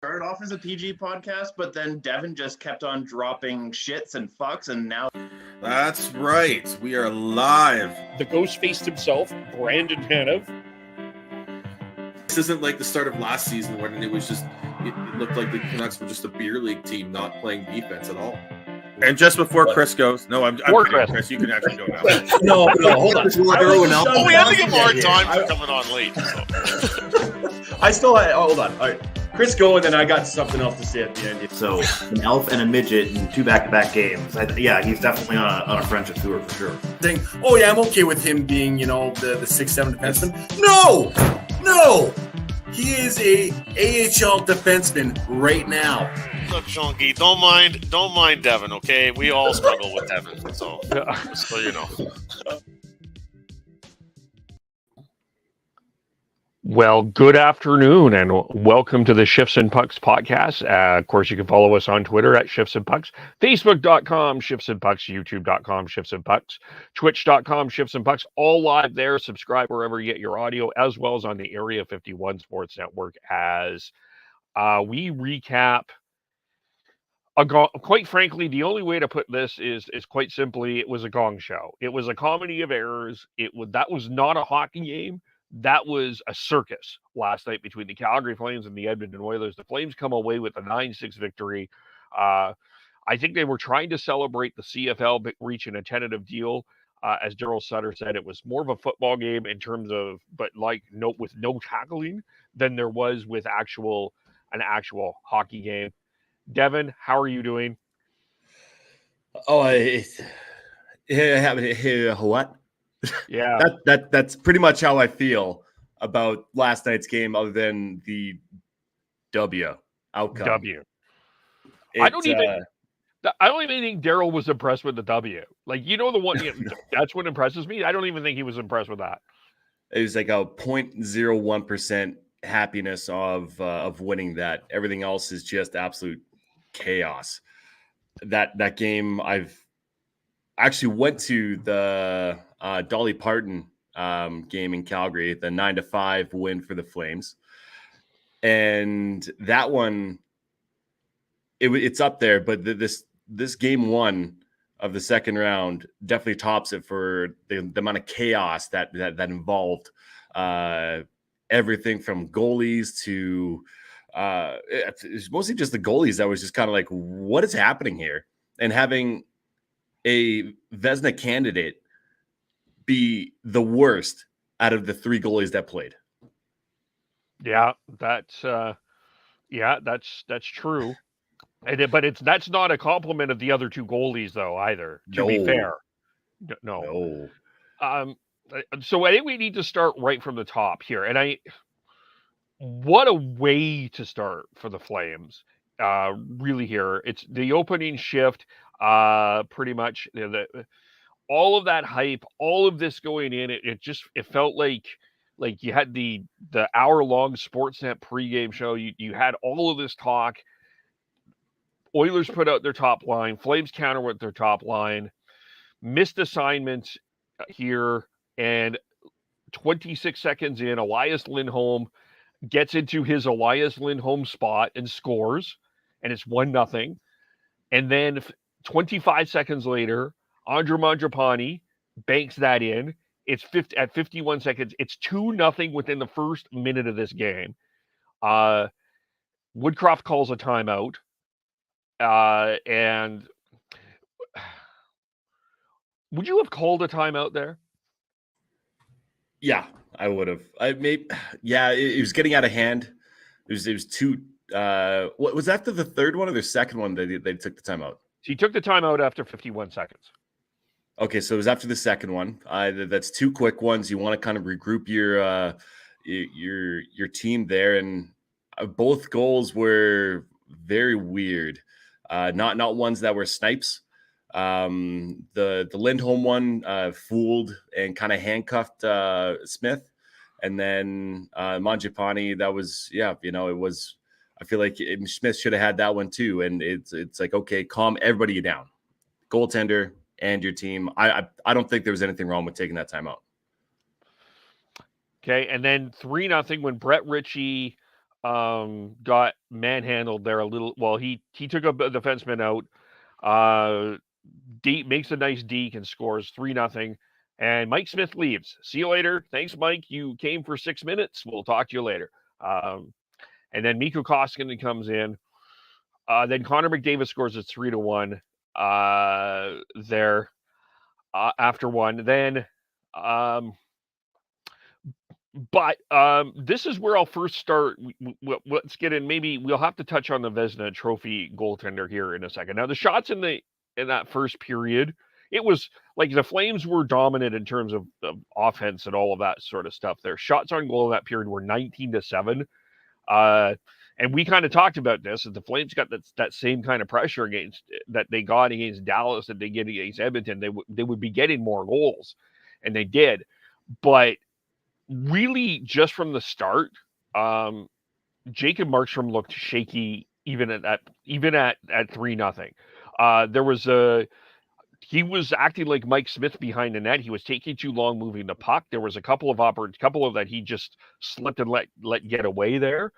Started off as a PG podcast, but then Devin just kept on dropping shits and fucks, and now That's right. We are live. The ghost faced himself, Brandon Panev. This isn't like the start of last season when it was just it looked like the Canucks were just a beer league team not playing defense at all. And just before Chris goes, no, I'm Chris. You can actually go now. No, hold on. We had to give more time for coming on late. So. I still had. Hold on. All right. Chris, go, and then I got something else to say at the end. So, an elf and a midget in 2 back-to-back games. He's definitely on a friendship tour for sure. Saying, oh yeah, I'm okay with him being, the 6'7" defenseman. No, he is a AHL defenseman right now. Look, Shonky, don't mind Devin, okay? We all struggle with Devin, so you know. Well, good afternoon and welcome to the Shifts and Pucks podcast. Of course, you can follow us on Twitter at Shifts and Pucks, Facebook.com, Shifts and Pucks, YouTube.com, Shifts and Pucks, Twitch.com, Shifts and Pucks, all live there. Subscribe wherever you get your audio, as well as on the Area 51 Sports Network as we recap. Quite frankly, the only way to put this is quite simply, it was a gong show. It was a comedy of errors. That was not a hockey game. That was a circus last night between the Calgary Flames and the Edmonton Oilers. The Flames come away with a 9-6 victory. I think they were trying to celebrate the CFL reaching a tentative deal. As Daryl Sutter said, it was more of a football game in terms of, with no tackling than there was with an actual hockey game. Devin, how are you doing? What? Yeah, that's pretty much how I feel about last night's game, other than the W outcome. I don't even think Daryl was impressed with the W. The one that's what impresses me. I don't even think he was impressed with that. It was like a 0.01% happiness of winning that. Everything else is just absolute chaos. That game, I've actually went to the Dolly Parton game in Calgary, the 9-5 win for the Flames, and that one, it's up there. But this game one of the second round definitely tops it for the amount of chaos that involved. Everything from goalies to it's mostly just the goalies that was just kind of like, what is happening here? And having a Vezina candidate be the worst out of the 3 goalies that played. Yeah, that's true. But that's not a compliment of the other 2 goalies, though, either. To be fair, no. So I think we need to start right from the top here, and what a way to start for the Flames. Really, here it's the opening shift. Pretty much all of that hype, all of this going in, it felt like you had the hour-long Sportsnet pregame show. You had all of this talk. Oilers put out their top line. Flames counter with their top line. Missed assignments here, and 26 seconds in, Elias Lindholm gets into his Elias Lindholm spot and scores, and it's 1-0. And then 25 seconds later, Andrew Mangiapane banks that in. It's at 51 seconds. It's 2-0 within the first minute of this game. Woodcroft calls a timeout. And would you have called a timeout there? Yeah, I would have. It was getting out of hand. It was 2. What was after the third one or the second one they took the timeout? He took the timeout after 51 seconds. Okay, so it was after the second one. That's 2 quick ones. You want to kind of regroup your team there, and both goals were very weird. Not ones that were snipes. The Lindholm one fooled and kind of handcuffed Smith, and then Mangiapane, that was it was. I feel like Smith should have had that one too, and it's like, okay, calm everybody down, goaltender and your team. I don't think there was anything wrong with taking that timeout. Okay, and then 3-0 when Brett Ritchie got manhandled there a little. Well, he took a defenseman out. Makes a nice deke and scores 3-0. And Mike Smith leaves. See you later. Thanks, Mike. You came for 6 minutes. We'll talk to you later. And then Mikko Koskinen comes in. Then Connor McDavid scores at 3-1 there after one. Then, this is where I'll first start. Let's get in. Maybe we'll have to touch on the Vezina Trophy goaltender here in a second. Now, the shots in that first period, it was like the Flames were dominant in terms of offense and all of that sort of stuff. Their shots on goal in that period were 19-7. And we kind of talked about this, that the Flames got that same kind of pressure that they got against Dallas, that they get against Edmonton. They would be getting more goals, and they did. But really, just from the start, Jacob Markstrom looked shaky even at 3-0. He was acting like Mike Smith behind the net. He was taking too long moving the puck. There was a couple of that he just slipped and let get away there.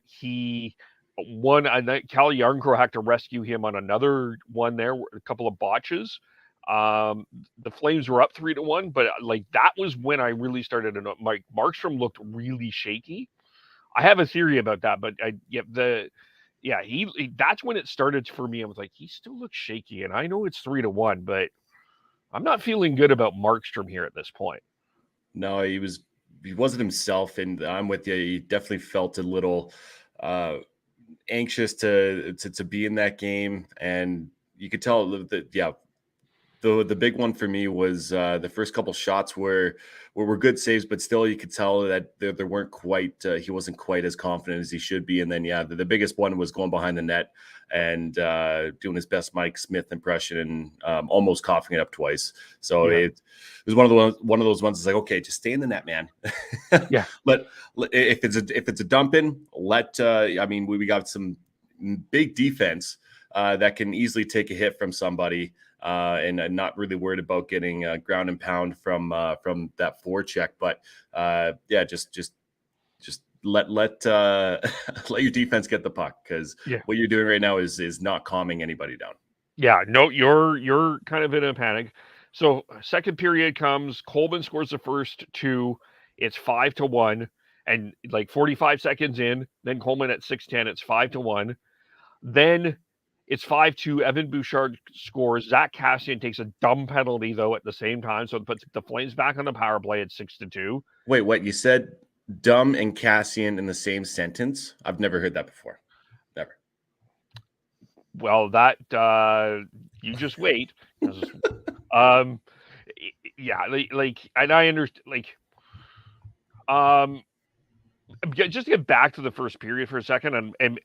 He won, and Cal Yarncrow had to rescue him on another one there, a couple of botches. The Flames were up 3-1, but like that was when I really started to know Mike Markstrom looked really shaky. I have a theory about that, but that's when it started for me. I was like, he still looks shaky, and I know it's 3-1, but I'm not feeling good about Markstrom here at this point. No, he wasn't himself, and I'm with you. He definitely felt a little anxious to be in that game, and you could tell that. The big one for me was the first couple shots were good saves, but still you could tell that there weren't quite. He wasn't quite as confident as he should be. And then the biggest one was going behind the net and doing his best Mike Smith impression and almost coughing it up twice. So it was one of those ones. It's like, okay, just stay in the net, man. Yeah. If it's a dump in, we got some big defense that can easily take a hit from somebody. And I'm not really worried about getting ground and pound from that forecheck, but just let your defense get the puck, because what you're doing right now is not calming anybody down. Yeah, no, you're kind of in a panic. So second period comes, Coleman scores the first two, it's 5-1, and like 45 seconds in, then Coleman at 6:10, it's 5-1, then. It's 5-2. Evan Bouchard scores. Zach Kassian takes a dumb penalty, though, at the same time. So it puts the Flames back on the power play at 6-2. Wait, what? You said dumb and Kassian in the same sentence? I've never heard that before. Never. Well, that you just wait. And I understand. Just to get back to the first period for a second, and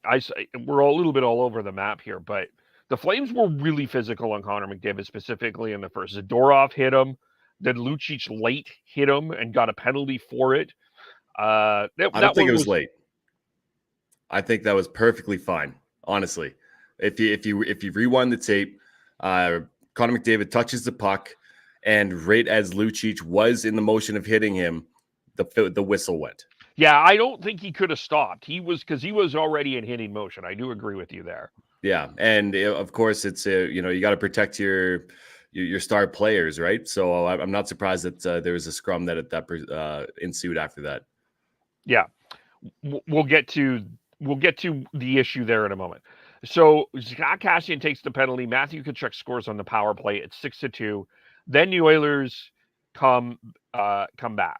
we're a little bit all over the map here, but the Flames were really physical on Connor McDavid, specifically in the first. Zadorov hit him, then Lucic late hit him and got a penalty for it. I don't think it was late. I think that was perfectly fine, honestly. If you rewind the tape, Connor McDavid touches the puck, and right as Lucic was in the motion of hitting him, the whistle went. Yeah, I don't think he could have stopped. Because he was already in hitting motion. I do agree with you there. Yeah, and of course it's you got to protect your star players, right? So I'm not surprised that there was a scrum that ensued after that. Yeah, we'll get to the issue there in a moment. So Zach Kassian takes the penalty. Matthew Tkachuk scores on the power play at 6-2. Then the Oilers come back.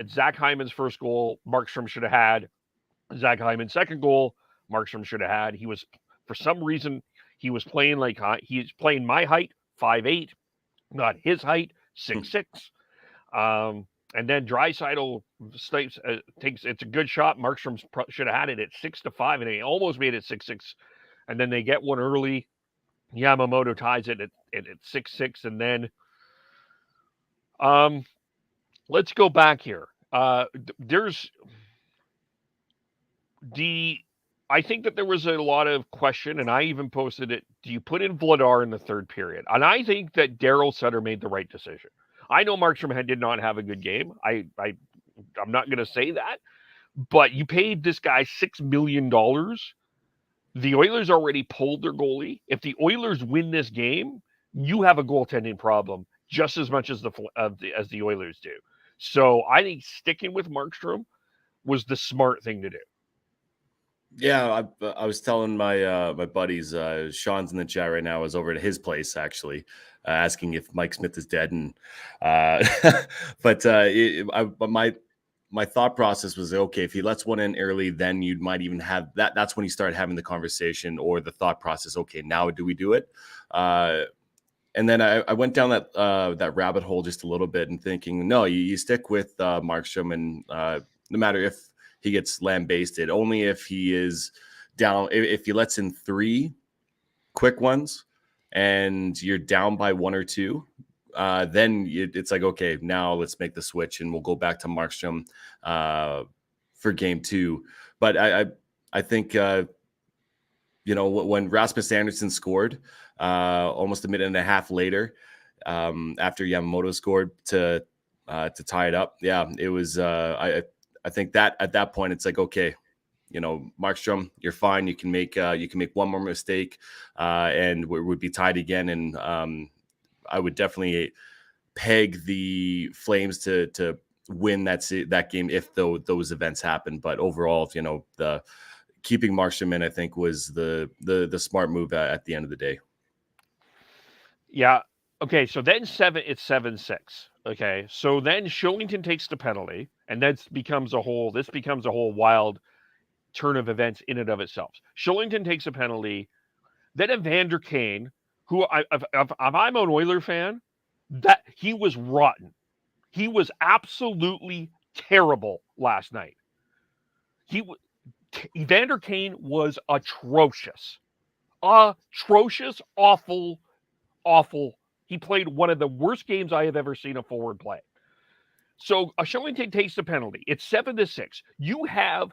Zach Hyman's first goal, Markstrom should have had. Zach Hyman's second goal, Markstrom should have had. He was, for some reason, he was playing like he's playing my height, 5'8", not his height, 6'6". And then Draisaitl takes it's a good shot. Markstrom should have had it at 6-5, and he almost made it 6-6. And then they get one early. Yamamoto ties it at 6-6, and then let's go back here. I think that there was a lot of question, and I even posted it. Do you put in Vladar in the third period? And I think that Daryl Sutter made the right decision. I know Markstrom did not have a good game. I'm not going to say that, but you paid this guy $6 million. The Oilers already pulled their goalie. If the Oilers win this game, you have a goaltending problem just as much as the Oilers do. So I think sticking with Markstrom was the smart thing to do. Yeah, I was telling my my buddies, Sean's in the chat right now. I was over at his place actually, asking if Mike Smith is dead, and but my thought process was, okay, if he lets one in early, then you might even have that. That's when you start having the conversation or the thought process. Okay, now do we do it? And then I went down that rabbit hole just a little bit and thinking, no, you stick with Markstrom, and no matter if he gets lambasted, only if he is down. If he lets in 3 quick ones and you're down by 1 or 2, then it's like, okay, now let's make the switch and we'll go back to Markstrom for game 2. But I think, when Rasmus Andersson scored almost a minute and a half later, after Yamamoto scored to tie it up, yeah, it was. I think that at that point it's like, okay, Markstrom, you're fine. You can make one more mistake, and we would be tied again. And I would definitely peg the Flames to win that game if those events happen. But overall, the keeping Markstrom in, I think, was the smart move at the end of the day. Yeah. Okay. So then it's 7-6. Okay. So then Shillington takes the penalty, and this becomes a whole wild turn of events in and of itself. Shillington takes a penalty. Then Evander Kane, who if I'm an Oiler fan, that he was rotten. He was absolutely terrible last night. Evander Kane was atrocious. Awful. He played one of the worst games I have ever seen a forward play. So Shillington takes the penalty. It's 7-6. You have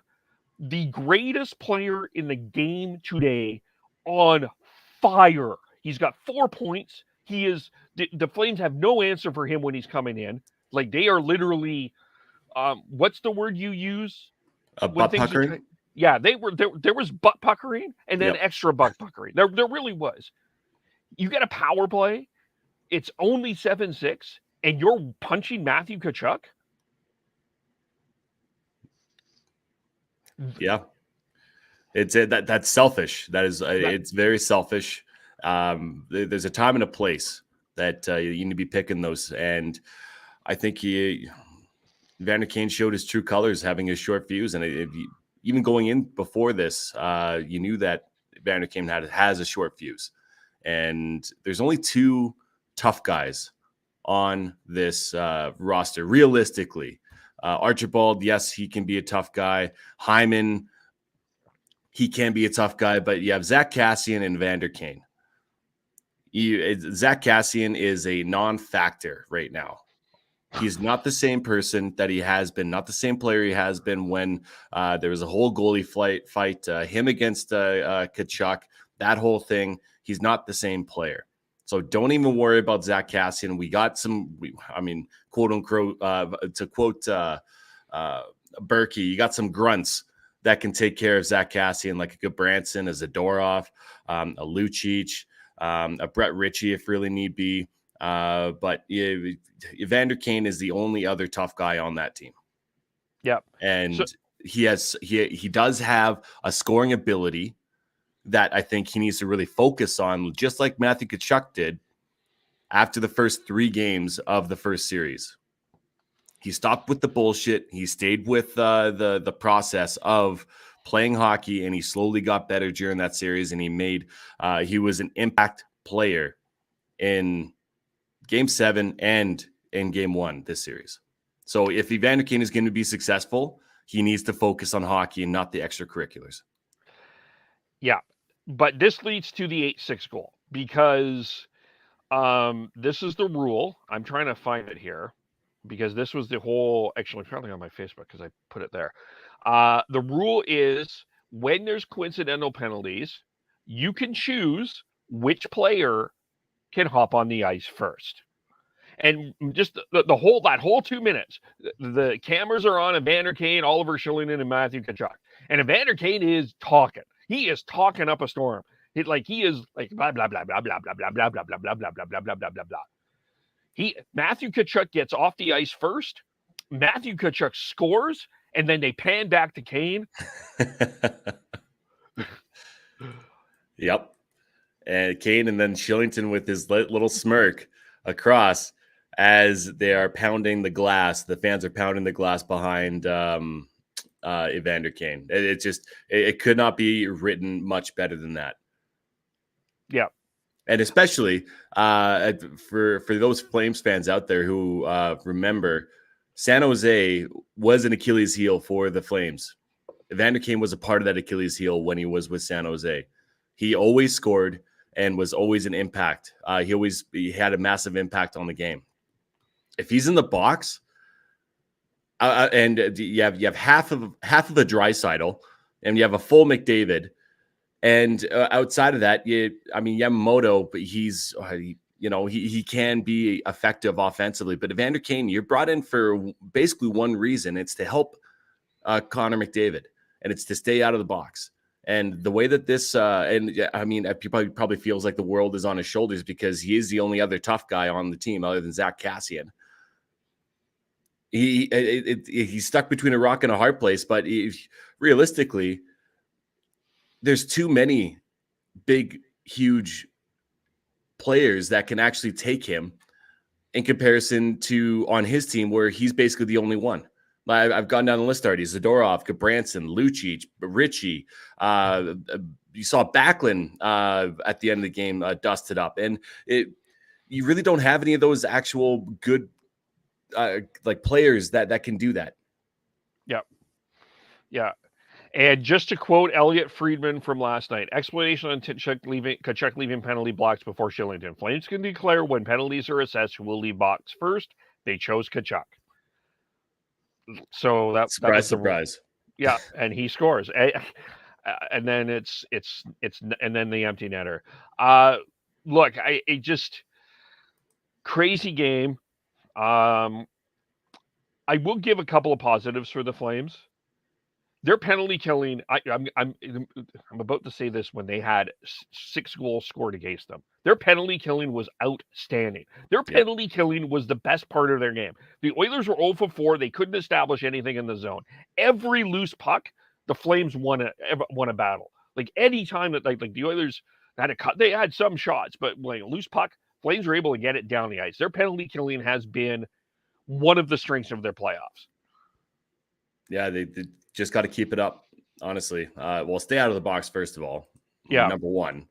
the greatest player in the game today on fire. He's got 4 points. He is the Flames have no answer for him when he's coming in. Like, they are literally, what's the word you use? Butt puckering. Yeah, there was butt puckering and then extra butt puckering. There really was. You get a power play. It's only 7-6, and you're punching Matthew Tkachuk. Yeah, that's selfish. That is, it's very selfish. There's a time and a place that you need to be picking those, and I think Evander Kane showed his true colors, having his short fuse, and even going in before this, you knew that Evander Kane has a short fuse, and there's only 2 tough guys on this roster, realistically. Archibald, yes, he can be a tough guy. Hyman, he can be a tough guy, but you have Zach Kassian and Evander Kane. Zach Kassian is a non-factor right now. He's not the same person that he has been, not the same player he has been when there was a whole goalie fight, him against Tkachuk, that whole thing. He's not the same player. So don't even worry about Zach Kassian. We got quote unquote, to quote Berkey, you got some grunts that can take care of Zach Kassian, like a Goodbranson, a Zadorov, a Lucic, a Brett Ritchie if really need be. But Evander Kane is the only other tough guy on that team. Yep. And he does have a scoring ability that I think he needs to really focus on, just like Matthew Tkachuk did after the first 3 games of the first series. He stopped with the bullshit. He stayed with the process of playing hockey, and he slowly got better during that series, and he was an impact player in Game 7 and in Game 1 this series. So if Evander Kane is going to be successful, he needs to focus on hockey and not the extracurriculars. Yeah, but this leads to the 8-6 goal because this is the rule. I'm trying to find it here because this was the whole. Actually, I'm probably on my Facebook because I put it there. The rule is when there's coincidental penalties, you can choose which player can hop on the ice first. And just the whole 2 minutes, the cameras are on Evander Kane, Oliver Kylington, and Matthew Tkachuk. And Evander Kane is talking. He is talking up a storm. He is like blah blah blah blah blah blah blah blah blah blah blah blah blah blah blah blah blah blah. Matthew Tkachuk gets off the ice first. Matthew Tkachuk scores, and then they pan back to Kane. Yep. And Kane, and then Kylington with his little smirk across as they are pounding the glass. The fans are pounding the glass behind Evander Kane. It could not be written much better than that. Yeah. And especially for those Flames fans out there who remember, San Jose was an Achilles heel for the Flames. Evander Kane was a part of that Achilles heel when he was with San Jose. He always scored and was always an impact. He had a massive impact on the game. If he's in the box, and you have half of the Draisaitl, and you have a full McDavid, and outside of that, Yamamoto, but he's he can be effective offensively. But Evander Kane, you're brought in for basically one reason: it's to help Connor McDavid, and it's to stay out of the box. And the way that this, probably feels like the world is on his shoulders because he is the only other tough guy on the team other than Zach Kassian. He's stuck between a rock and a hard place, but realistically, there's too many big, huge players that can actually take him in comparison to on his team where he's basically the only one. I've gone down the list already. Zadorov, Gabranson, Lucic, Ritchie. You saw Backlund at the end of the game dusted up. And you really don't have any of those actual good players that can do that. Yeah. Yeah. And just to quote Elliot Friedman from last night, explanation on Tkachuk leaving penalty box before Kylington. Flames can declare when penalties are assessed who will leave box first. They chose Tkachuk. So that surprise. Yeah, and he scores, and then it's and then the empty netter. Look, it just crazy game. I will give a couple of positives for the Flames. Their penalty killing. I'm about to say this when they had 6 goals scored against them. Their penalty killing was outstanding. Their penalty killing was the best part of their game. The Oilers were 0 for 4. They couldn't establish anything in the zone. Every loose puck, the Flames won a battle. Like any time that like the Oilers had a cut, they had some shots, but like a loose puck, Flames were able to get it down the ice. Their penalty killing has been one of the strengths of their playoffs. Yeah, they just got to keep it up, honestly. Stay out of the box, first of all. Yeah. Number one,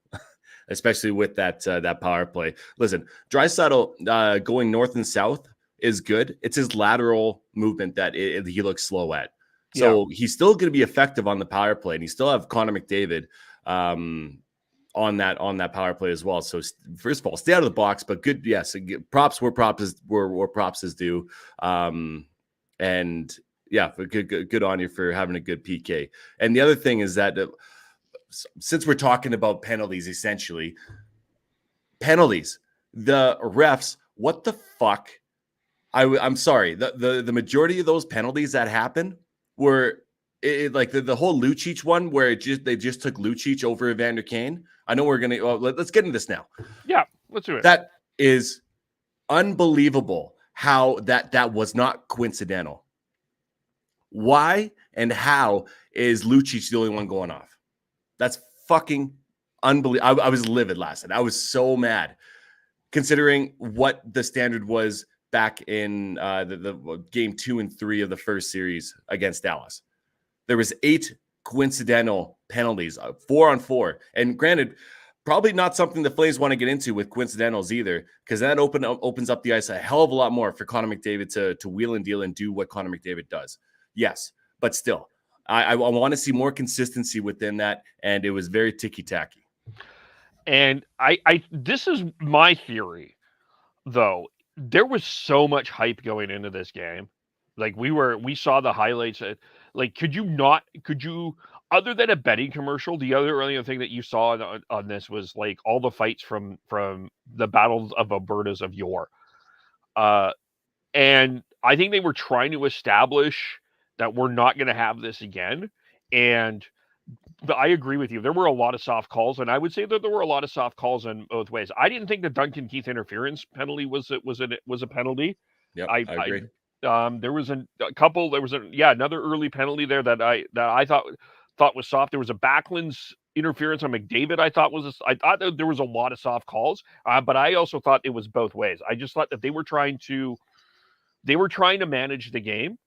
especially with that power play. Listen, Draisaitl going north and south is good. It's his lateral movement that he looks slow at. So he's still going to be effective on the power play, and you still have Connor McDavid on that power play as well. So first of all, stay out of the box, but good. Yes, props where props is due. And yeah, good on you for having a good PK. And the other thing is that since we're talking about penalties, essentially, the refs, what the fuck? I'm sorry. The majority of those penalties that happen were like the whole Lucic one where they just took Lucic over Evander Kane. I know we're going to let's get into this now. Yeah, let's do it. That is unbelievable how that was not coincidental. Why and how is Lucic the only one going off? That's fucking unbelievable. I was livid last night. I was so mad considering what the standard was back in the game 2 and 3 of the first series against Dallas. There was 8 coincidental penalties, 4-on-4. And granted, probably not something the Flames want to get into with coincidentals either, because that opens up the ice a hell of a lot more for Connor McDavid to wheel and deal and do what Connor McDavid does. Yes, but still, I want to see more consistency within that, and it was very ticky-tacky. And this is my theory, though. There was so much hype going into this game. Like we saw the highlights. Like, could you, other than a betting commercial, the other thing that you saw on this was like all the fights from the battles of Albertas of yore. And I think they were trying to establish that we're not going to have this again. And I agree with you. There were a lot of soft calls, and I would say that there were a lot of soft calls in both ways. I didn't think the Duncan Keith interference penalty was a penalty. Yep, I agree. There was a couple. There was another early penalty there that I thought was soft. There was a Backlund's interference on McDavid. I thought that there was a lot of soft calls, but I also thought it was both ways. I just thought that they were trying to manage the game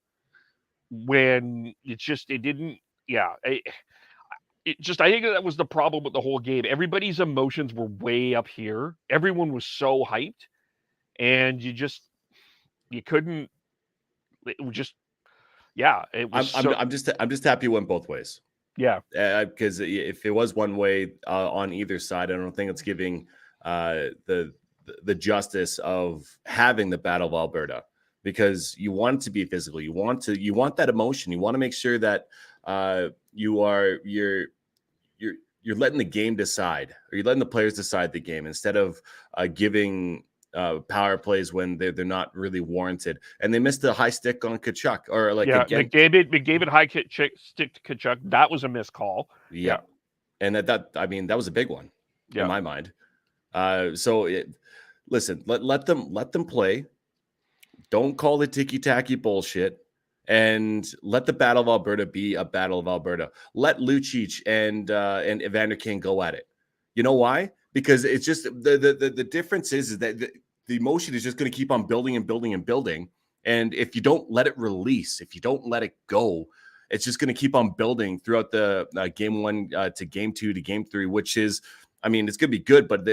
when it didn't. Yeah. I think that was the problem with the whole game. Everybody's emotions were way up here. Everyone was so hyped, and you couldn't. It was just, yeah. It was. I'm just happy it went both ways. Yeah, because if it was one way on either side, I don't think it's giving the justice of having the Battle of Alberta, because you want it to be physical. You want that emotion. You want to make sure that you're letting the game decide, or you're letting the players decide the game, instead of giving power plays when they're not really warranted. And they missed a high stick on Tkachuk, or again, McDavid high stick to Tkachuk. That was a missed call. Yeah. And that was a big one in my mind. Listen, let them play. Don't call it ticky-tacky bullshit. And let the Battle of Alberta be a Battle of Alberta. Let Lucic and Evander Kane go at it. You know why? Because it's just the difference is that the emotion is just going to keep on building and building and building. And if you don't let it release, if you don't let it go, it's just going to keep on building throughout the game 1 to game 2 to game 3, which is, I mean, it's going to be good, but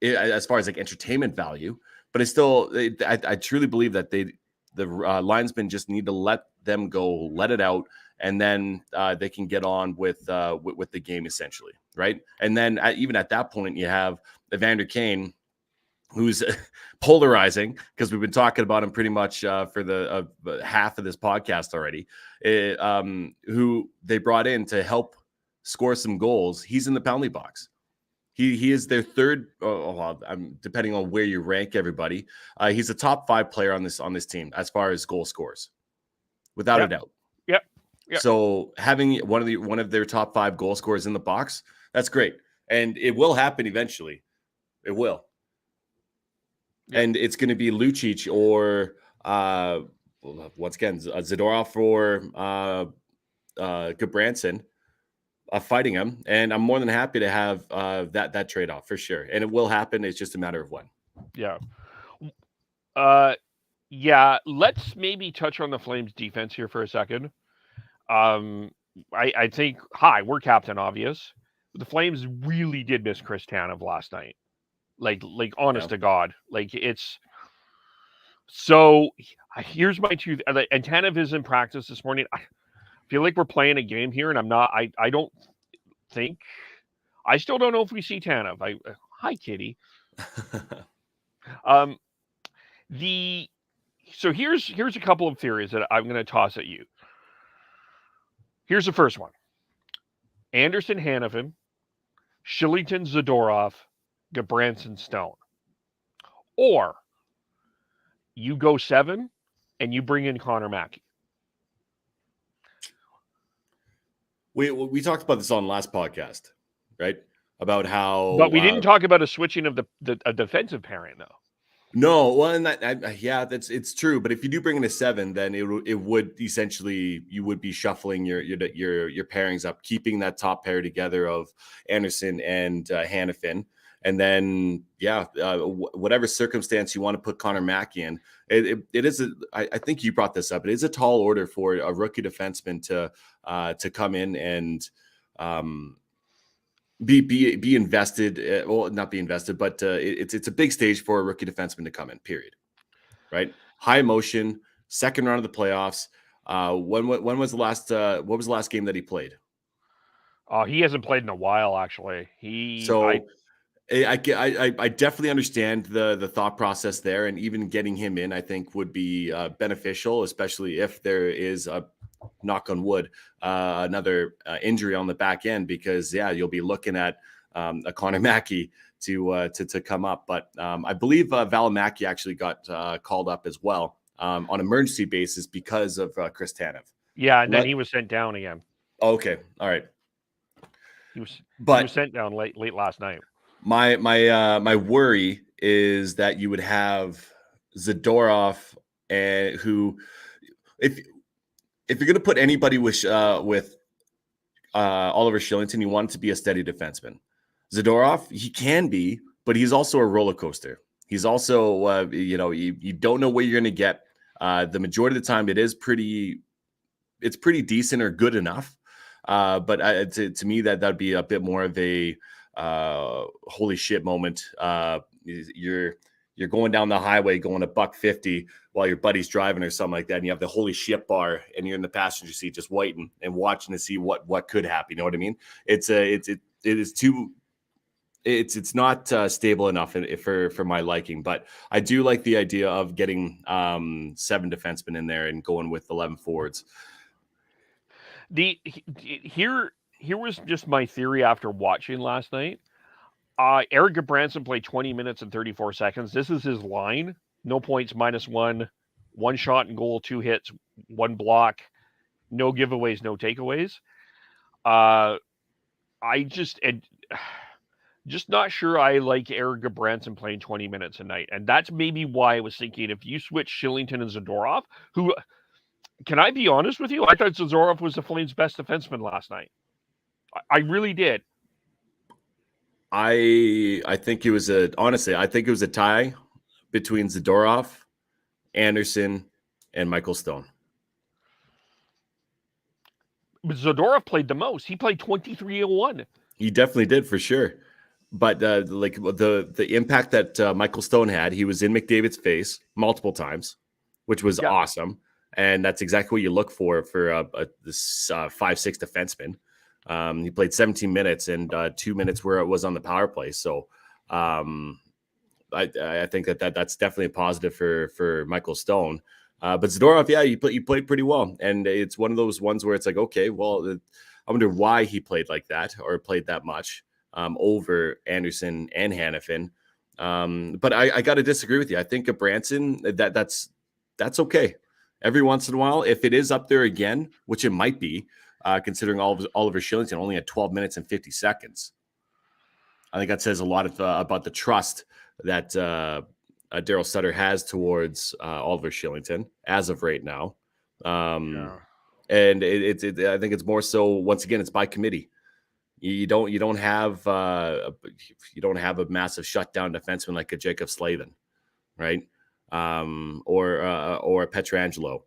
as far as entertainment value, but it's still, I truly believe that the linesmen just need to let them go, let it out, and then they can get on with the game, essentially, right? And then even at that point, you have Evander Kane, who's polarizing, because we've been talking about him pretty much for the half of this podcast already, who they brought in to help score some goals. He's in the penalty box. He is their third, depending on where you rank everybody. He's a top 5 player on this team as far as goal scores, without a doubt. Yep. So having one of their top 5 goal scorers in the box, that's great, and it will happen eventually. It will, and it's going to be Lucic or once again Zadorov or Goodbranson fighting him, and I'm more than happy to have that trade-off for sure, and it will happen. It's just a matter of when. Let's maybe touch on the Flames defense here for a second. I think we're Captain Obvious. The Flames really did miss Chris Tanev last night, like honest to God, it's. So here's my two, and Tanev is in practice this morning. I feel like we're playing a game here, and I'm not. I don't think. I still don't know if we see Tanev. Hi, Kitty. So here's a couple of theories that I'm going to toss at you. Here's the first one: Anderson, Hanifin, Shillington, Zadorov, Goodbranson, Stone, or you go 7 and you bring in Connor Mackey. We talked about this on last podcast, right? About how, but we didn't talk about a switching of a defensive pairing, though. No, well, and it's true. But if you do bring in a 7, then it would essentially, you would be shuffling your pairings up, keeping that top pair together of Anderson and Hanifin. And then, whatever circumstance you want to put Connor Mackey in, it is I think you brought this up. It is a tall order for a rookie defenseman to come in and be invested. Well, not be invested, but it's a big stage for a rookie defenseman to come in. Period. Right? High emotion. Second round of the playoffs. When was the last? What was the last game that he played? He hasn't played in a while, actually. I definitely understand the thought process there, and even getting him in, I think, would be beneficial, especially if there is a knock on wood, another injury on the back end, because you'll be looking at a Connor Mackey to come up. But I believe Valimaki actually got called up as well on emergency basis because of Chris Tanev. Yeah, and then he was sent down again. Okay, all right. He was sent down late last night. My worry is that you would have Zadorov, and who, if you're going to put anybody with Oliver Shillington, you want it to be a steady defenseman. Zadorov, he can be, but he's also a roller coaster. He's also, you don't know what you're going to get. The majority of the time, it's pretty decent or good enough. But to me, that'd be a bit more of a holy shit moment. You're going down the highway going a $150 while your buddy's driving or something like that, and you have the holy shit bar, and you're in the passenger seat just waiting and watching to see what could happen. You know what I mean? It's not stable enough for my liking, but I do like the idea of getting 7 defensemen in there and going with 11 forwards. Here was just my theory after watching last night. Eric Gudbranson played 20 minutes and 34 seconds. This is his line. No points, -1, 1 shot and goal, 2 hits, 1 block, no giveaways, no takeaways. I just not sure I like Eric Gudbranson playing 20 minutes a night. And that's maybe why I was thinking if you switch Shillington and Zadorov, who, can I be honest with you? I thought Zadorov was the Flames' best defenseman last night. I really did. I think it was a tie between Zadorov, Anderson, and Michael Stone. But Zadorov played the most. He played 23-01. He definitely did, for sure. But the impact that Michael Stone had, he was in McDavid's face multiple times, which was awesome. And that's exactly what you look for this 5'6" defenseman. He played 17 minutes and 2 minutes where it was on the power play. So I think that's definitely a positive for Michael Stone. But Zadorov, yeah, he played pretty well. And it's one of those ones where it's like, okay, well, I wonder why he played like that or played that much over Anderson and Hanifin. But I got to disagree with you. I think a Branson, that's okay. Every once in a while, if it is up there again, which it might be, considering Oliver Shillington only had 12 minutes and 50 seconds. I think that says a lot about the trust that Daryl Sutter has towards Oliver Shillington as of right now. And I think it's more so, once again, it's by committee. You don't have a massive shutdown defenseman like a Jacob Slavin, right? Or a Pietrangelo.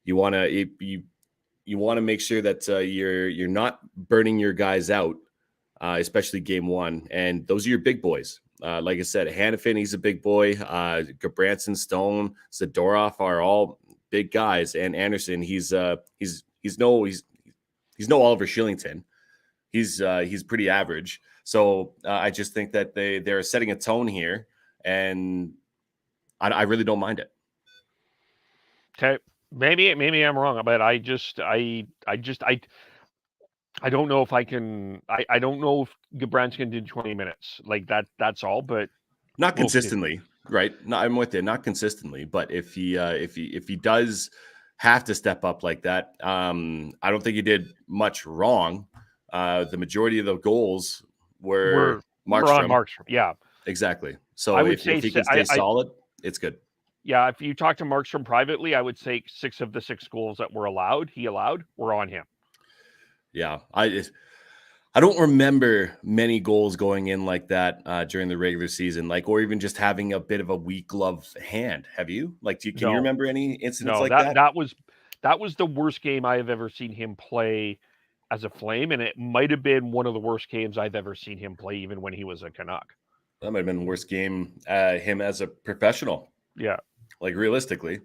You want to make sure that you're not burning your guys out, especially game one. And those are your big boys. Like I said, Hanifin, he's a big boy. Gudbranson, Stone, Zadorov are all big guys, and Anderson, he's no Oliver Shillington. He's pretty average. So I just think that they're setting a tone here, and I really don't mind it. Okay, maybe I'm wrong, but I don't know if I can. I don't know if Gudbranson can do 20 minutes like that. That's all, but not consistently, right? No, I'm with you. Not consistently, but if he does have to step up like that, I don't think he did much wrong. The majority of the goals were Markstrom. On Markstrom. Yeah, exactly. So I would if he can stay solid, it's good. Yeah, if you talk to Markstrom privately, I would say 6 of the 6 goals that were he allowed were on him. Yeah, I don't remember many goals going in like that during the regular season, or even just having a bit of a weak glove hand. Have you? Can you remember any incidents like that? That was the worst game I have ever seen him play as a Flame, and it might have been one of the worst games I've ever seen him play, even when he was a Canuck. That might have been the worst game him as a professional. Yeah, realistically.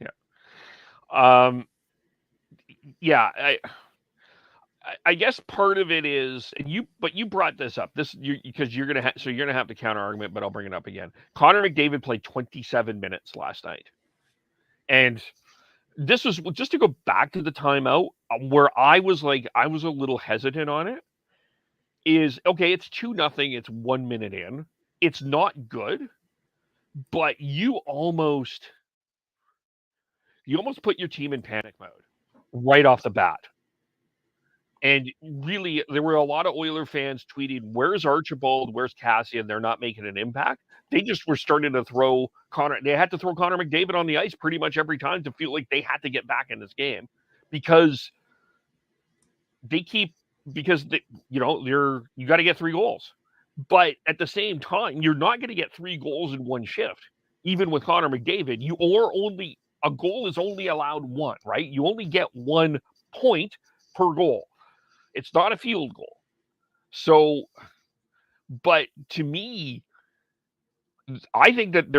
Yeah. Yeah, I guess part of it is, but you brought this up because you're gonna have the counter argument, but I'll bring it up again. Connor McDavid played 27 minutes last night, and this was just to go back to the timeout where I was a little hesitant on it. is okay. It's 2-0. It's 1 minute in. It's not good, but you almost put your team in panic mode right off the bat. And really, there were a lot of Oiler fans tweeting, "Where's Archibald? Where's Cassian? They're not making an impact." They just were starting to throw Connor. They had to throw Connor McDavid on the ice pretty much every time to feel like they had to get back in this game because you got to get 3 goals. But at the same time, you're not going to get 3 goals in one shift, even with Connor McDavid. A goal is only allowed 1, right? You only get 1 point per goal. It's not a field goal. So, but to me, I think that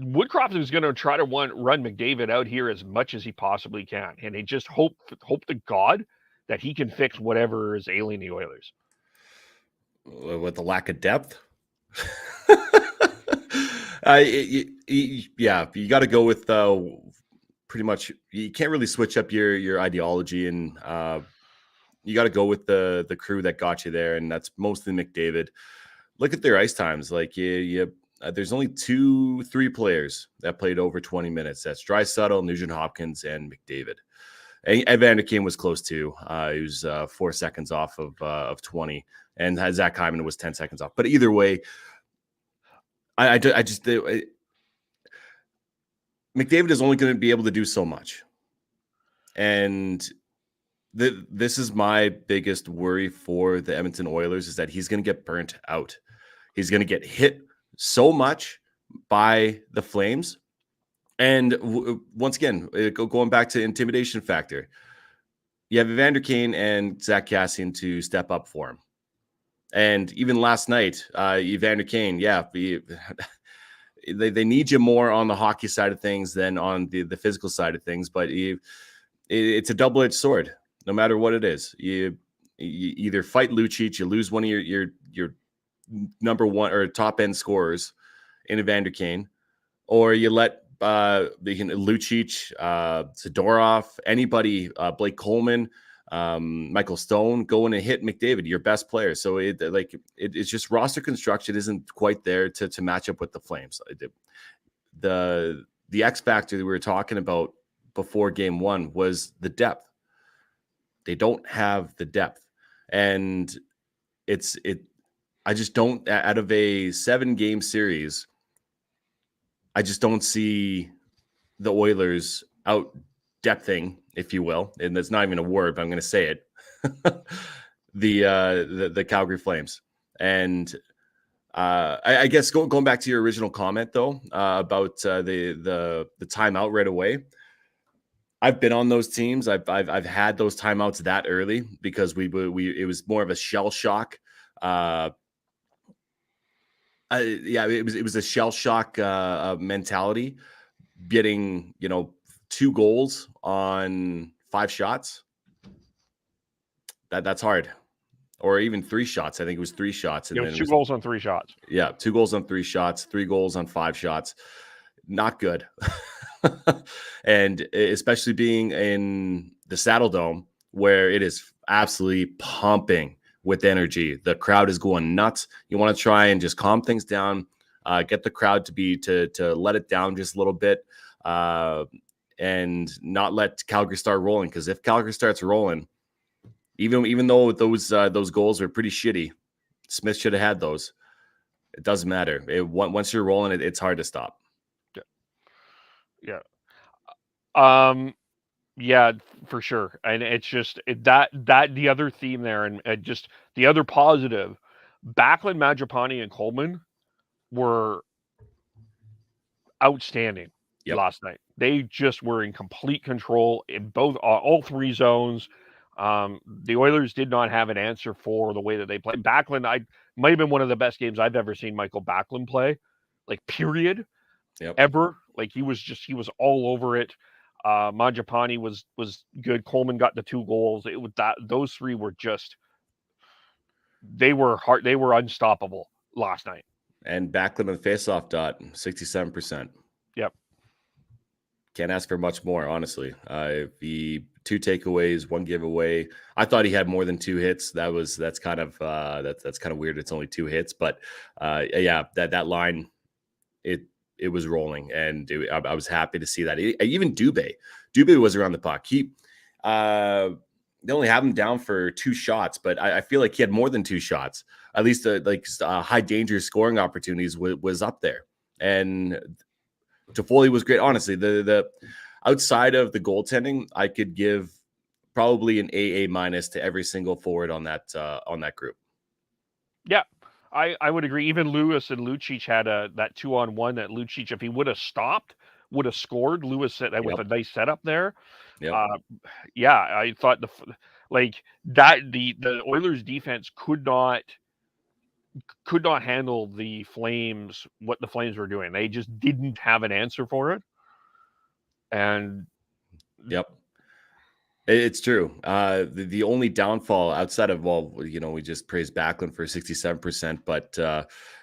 Woodcroft is going to try to run McDavid out here as much as he possibly can, and they just hope to God that he can fix whatever is ailing the Oilers. With the lack of depth, you got to go with pretty much. You can't really switch up your ideology, and you got to go with the crew that got you there, and that's mostly McDavid. Look at their ice times. Like there's only 2-3 players that played over 20 minutes. That's Draisaitl, Nugent Hopkins, and McDavid. And Evander Kane was close too. He was 4 seconds off of 20, and Zach Hyman was 10 seconds off. But either way, McDavid is only going to be able to do so much, and this is my biggest worry for the Edmonton Oilers is that he's going to get burnt out. He's going to get hit so much by the Flames. And once again, going back to intimidation factor, you have Evander Kane and Zach Kassian to step up for him. And even last night, Evander Kane, they need you more on the hockey side of things than on the physical side of things. But it's a double-edged sword, no matter what it is. You either fight Lucic, you lose one of your number one or top end scorers in Evander Kane, or you let Lucic, Zadorov, anybody, Blake Coleman, Michael Stone go in and hit McDavid, your best player. So it's just roster construction isn't quite there to match up with the Flames. The X factor that we were talking about before game 1 was the depth. They don't have the depth, and I just don't, out of a 7-game series, I just don't see the Oilers out depthing, if you will, and that's not even a word, but I'm going to say it. the Calgary Flames, and I guess going back to your original comment though about the timeout right away. I've been on those teams. I've had those timeouts that early because it was more of a shell shock. It was a shell shock mentality. Getting 2 goals on 5 shots. That's hard, or even 3 shots. I think it was 3 shots. And it was 2 goals on 3 shots. Yeah, 2 goals on 3 shots, 3 goals on 5 shots. Not good. And especially being in the Saddle Dome where it is absolutely pumping with energy. The crowd is going nuts. You want to try and just calm things down, get the crowd to let it down just a little bit, and not let Calgary start rolling. Because if Calgary starts rolling, even though those goals were pretty shitty, Smith should have had those. It doesn't matter. Once you're rolling, it's hard to stop. Yeah. Yeah, for sure. And it's just that the other theme there, and just the other positive, Backlund, Mangiapane, and Coleman were outstanding last night. They just were in complete control in all 3 zones. The Oilers did not have an answer for the way that they played. Backlund, might have been one of the best games I've ever seen Michael Backlund play, like period, ever. Like he was all over it. Mangiapane was good. Coleman got the 2 goals. It was those 3 were just, they were hard. They were unstoppable last night. And Backlund on faceoff dot 67%. Yep. Can't ask for much more, honestly. He 2 takeaways, 1 giveaway. I thought he had more than 2 hits. That's kind of weird. It's only 2 hits, but yeah, that line, it was rolling, and I was happy to see that. Even Dubé was around the puck. They only have him down for 2 shots, but I feel like he had more than 2 shots. At least high danger scoring opportunities was up there. And Toffoli was great. Honestly, the outside of the goaltending, I could give probably an AA minus to every single forward on that group. Yeah, I would agree. Even Lewis and Lucic had that 2-on-1 that Lucic, if he would have stopped, would have scored. Lewis with a nice setup there. Yep. Yeah, I thought the Oilers defense could not handle the Flames, what the Flames were doing. They just didn't have an answer for it. And yep, it's true. The only downfall outside of, we just praised Backlund for 67%, but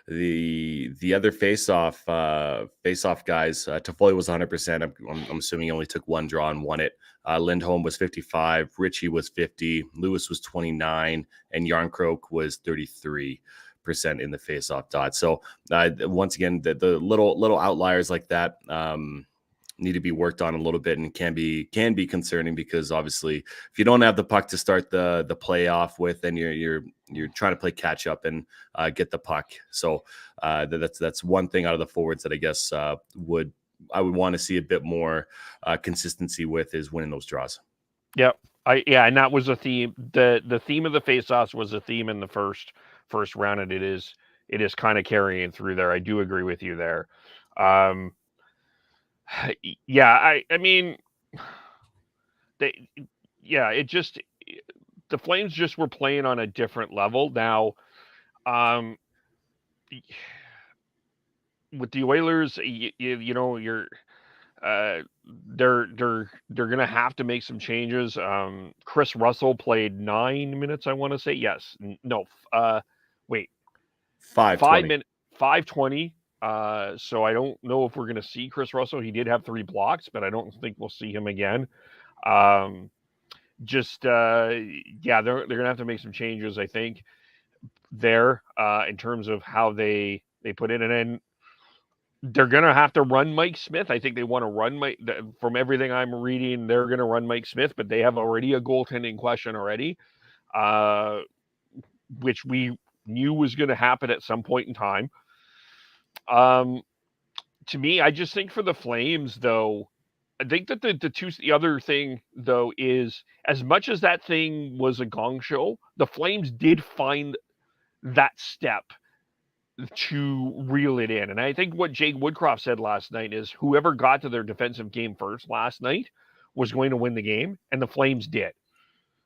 the other face-off guys, Toffoli was 100%. I'm assuming he only took 1 draw and won it. Lindholm was 55, Ritchie was 50, Lewis was 29, and Yarncroke was 33% in the face-off dot. So once again, the little outliers like that need to be worked on a little bit, and can be concerning, because obviously if you don't have the puck to start the playoff with, then you're trying to play catch up and get the puck. So that's one thing out of the forwards that I guess I would want to see a bit more consistency with, is winning those draws. Yep. And that was a theme. The theme of the face-offs was a theme in the first round, and it is kind of carrying through there. I do agree with you there. Yeah, I mean, the Flames just were playing on a different level. Now, with the Oilers, they're gonna have to make some changes. Chris Russell played 9 minutes, I want to say. Yes. No. Wait. 5:20. So I don't know if we're going to see Chris Russell. He did have 3 blocks, but I don't think we'll see him again. They're going to have to make some changes, I think, there in terms of how they put it. And then they're going to have to run Mike Smith. I think they want to run from everything I'm reading, they're going to run Mike Smith, but they have already a goaltending question already, which we knew was going to happen at some point in time. To me, I just think for the Flames, though, I think that the other thing, though, is as much as that thing was a gong show, the Flames did find that step to reel it in. And I think what Jake Woodcroft said last night is whoever got to their defensive game first last night was going to win the game, and the Flames did.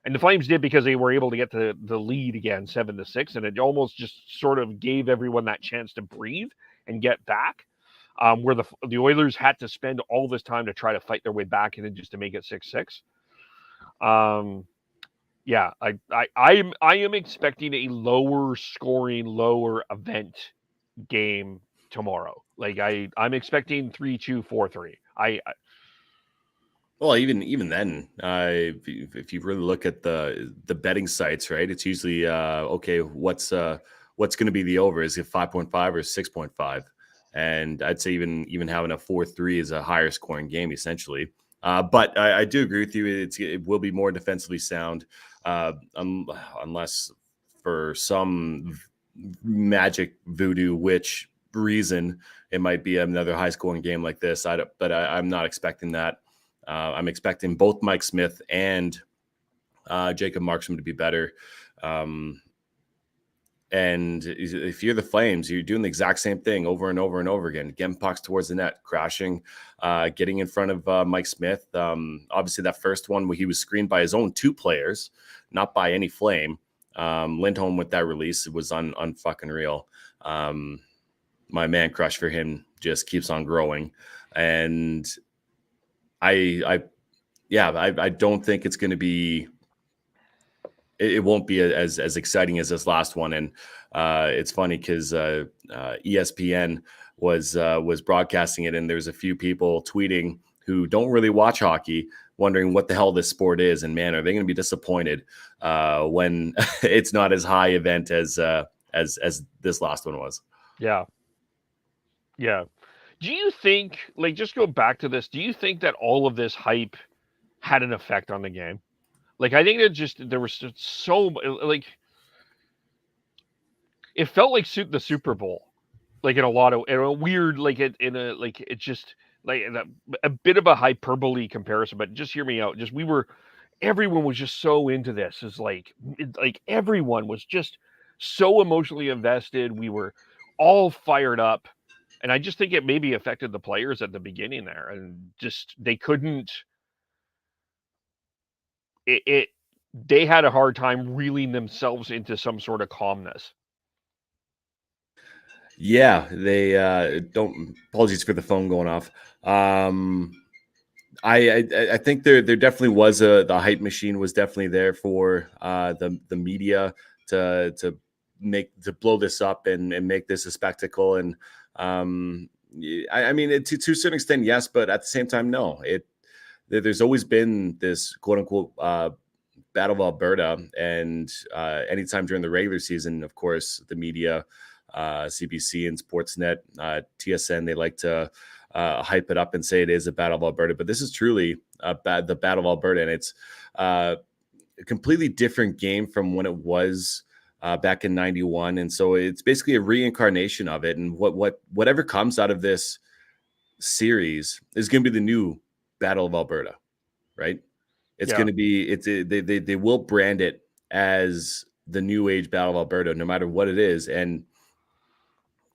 And the Flames did because they were able to get the lead again, 7-6, and it almost just sort of gave everyone that chance to breathe and get back, where the Oilers had to spend all this time to try to fight their way back and then just to make it 6-6. I am expecting a lower scoring, lower event game tomorrow. Like I'm expecting 3-2, 4-3. Well, even then, if you really look at the betting sites, right, it's usually okay. What's going to be the over? Is it 5.5 or 6.5? And I'd say even having a 4-3 is a higher scoring game, essentially. But I do agree with you. It will be more defensively sound, unless for some magic voodoo witch reason it might be another high scoring game like this. But I'm not expecting that. I'm expecting both Mike Smith and Jacob Markstrom to be better. And if you're the Flames, you're doing the exact same thing over and over and over again, getting pucks towards the net, crashing, getting in front of Mike Smith. Obviously, that first one where he was screened by his own 2 players, not by any Flame. Lindholm with that release, it was unfucking real. My man crush for him just keeps on growing. And I don't think it's going to be. It won't be as exciting as this last one. And it's funny because ESPN was broadcasting it, and there's a few people tweeting who don't really watch hockey wondering what the hell this sport is, and man, are they going to be disappointed when it's not as high event as this last one was. Yeah. Do you think, like, just go back to this, do you think that all of this hype had an effect on the game? Like, I think there was just so, like, it felt like the Super Bowl, like in a weird, like it just like a bit of a hyperbole comparison, but just hear me out. Just everyone was just so into this. Is like everyone was just so emotionally invested. We were all fired up. And I just think it maybe affected the players at the beginning there, and just they couldn't. They had a hard time reeling themselves into some sort of calmness. Yeah, they don't. Apologies for the phone going off. I think there definitely was the hype machine was definitely there for the media to blow this up and make this a spectacle. And I mean, to a certain extent, yes, but at the same time, no. There's always been this quote unquote Battle of Alberta, and anytime during the regular season, of course, the media, CBC and Sportsnet, TSN, they like to hype it up and say it is a Battle of Alberta. But this is truly the Battle of Alberta, and it's a completely different game from when it was back in '91, and so it's basically a reincarnation of it. And whatever comes out of this series is going to be the new Battle of Alberta, right? It's going to be they will brand it as the new age Battle of Alberta, no matter what it is. And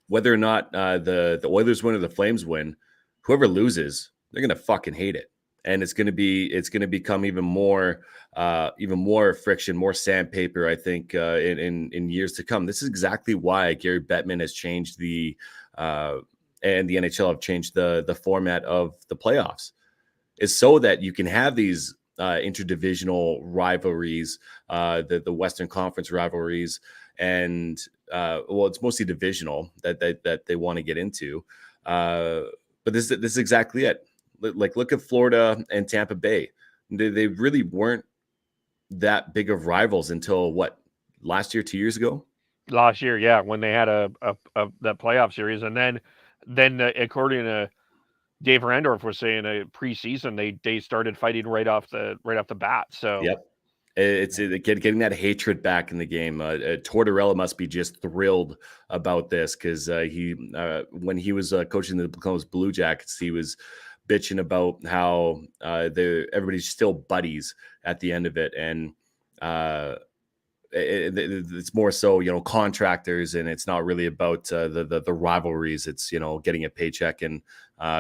whether or not the Oilers win or the Flames win, whoever loses, they're going to fucking hate it. And it's going to become even more friction, more sandpaper, I think, in years to come. This is exactly why Gary Bettman has changed and the NHL have changed the format of the playoffs, is so that you can have these interdivisional rivalries, the Western Conference rivalries, and it's mostly divisional that they want to get into. But this is exactly it. Like, look at Florida and Tampa Bay. They really weren't that big of rivals until last year, 2 years ago. Last year, yeah, when they had that playoff series, and then according to Dave Randorf was saying a preseason they started fighting right off the bat. So yep, it's getting that hatred back in the game. Tortorella must be just thrilled about this, because when he was coaching the Columbus Blue Jackets, he was bitching about how everybody's still buddies at the end of it, and it's more so contractors, and it's not really about the rivalries. It's getting a paycheck and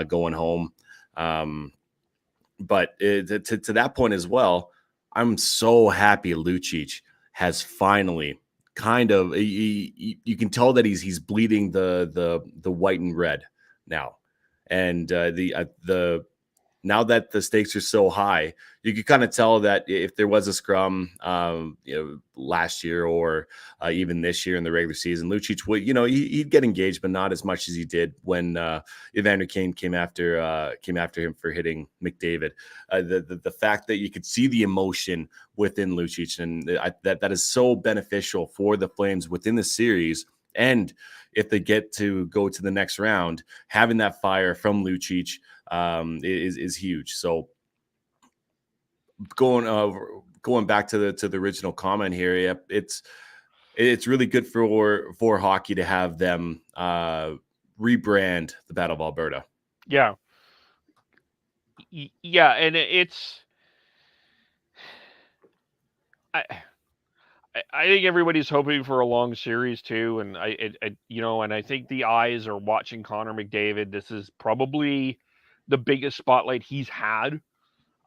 going home. But to that point as well, I'm so happy Lucic has finally kind of you can tell that he's bleeding the white and red now. And now that the stakes are so high, you can kind of tell that if there was a scrum, last year or even this year in the regular season, Lucic would, he'd get engaged, but not as much as he did when Evander Kane came after him for hitting McDavid. The fact that you could see the emotion within Lucic, and that is so beneficial for the Flames within the series. And if they get to go to the next round, having that fire from Lucic is huge. So going back to the original comment here, yeah, it's really good for hockey to have them rebrand the Battle of Alberta. Yeah, and it's I think everybody's hoping for a long series too, and I think the eyes are watching Connor McDavid. This is probably the biggest spotlight he's had.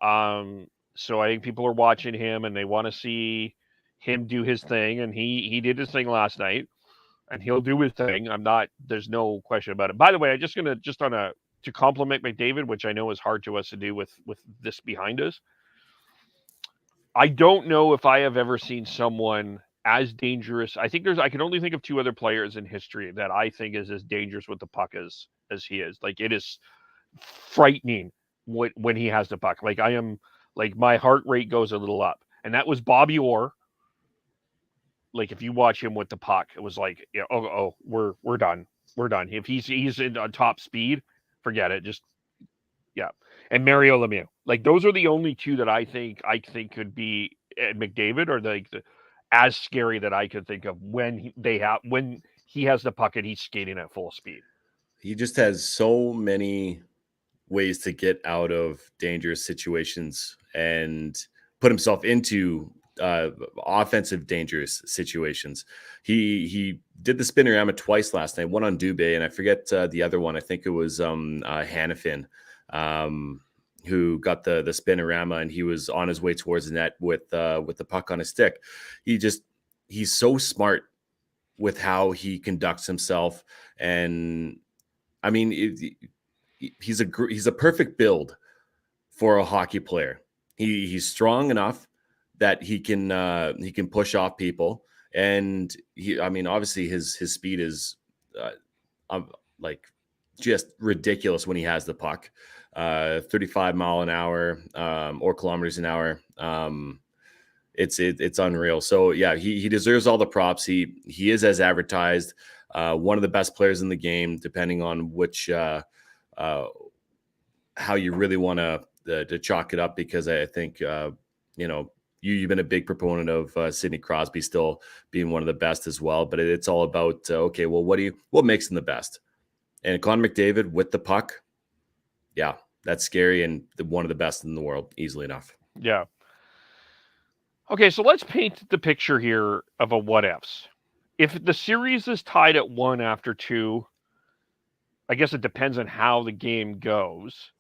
So I think people are watching him and they want to see him do his thing, and he did his thing last night, and he'll do his thing. There's no question about it. By the way, I'm just gonna to compliment McDavid, which I know is hard to us to do with this behind us. I don't know if I have ever seen someone as dangerous. I can only think of two other players in history that I think is as dangerous with the puck as he is. Like, it is frightening when he has the puck. Like, like my heart rate goes a little up. And that was Bobby Orr. Like if you watch him with the puck, it was like, yeah, we're done. We're done. If he's in on top speed, forget it. Just yeah. And Mario Lemieux. Like those are the only two that I think could be McDavid, or as scary that I could think of when he has the puck and he's skating at full speed. He just has so many ways to get out of dangerous situations and put himself into offensive dangerous situations. He did the spinorama twice last night, one on Dubé, and I forget the other one. I think it was Hannafin, who got the spinorama, and he was on his way towards the net with the puck on his stick. He's so smart with how he conducts himself, and I mean, he's a perfect build for a hockey player. He's strong enough that he can push off people, and obviously his speed is like just ridiculous when he has the puck, 35 mile an hour or kilometers an hour. It's unreal. So yeah, he deserves all the props. He is as advertised, one of the best players in the game, depending on which how you really want to chalk it up, because I think you've been a big proponent of Sidney Crosby still being one of the best as well, but it's all about okay, well, what makes him the best? And Connor McDavid with the puck, yeah, that's scary, and one of the best in the world, easily enough. Yeah. Okay, so let's paint the picture here of a what ifs. If the series is tied at 1 after 2, I guess it depends on how the game goes.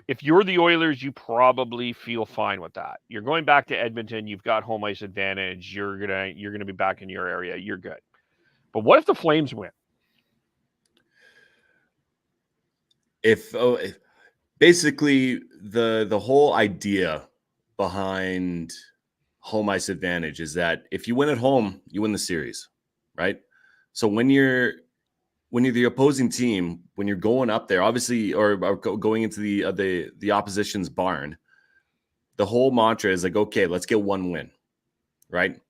If you're the Oilers, you probably feel fine with that. You're going back to Edmonton. You've got home ice advantage. You're gonna be back in your area. You're good. But what if the Flames win? If basically the whole idea behind home ice advantage is that if you win at home, you win the series, right? So when you're the opposing team, when you're going up there, obviously, or going into the opposition's barn, the whole mantra is like, okay, let's get one win, right?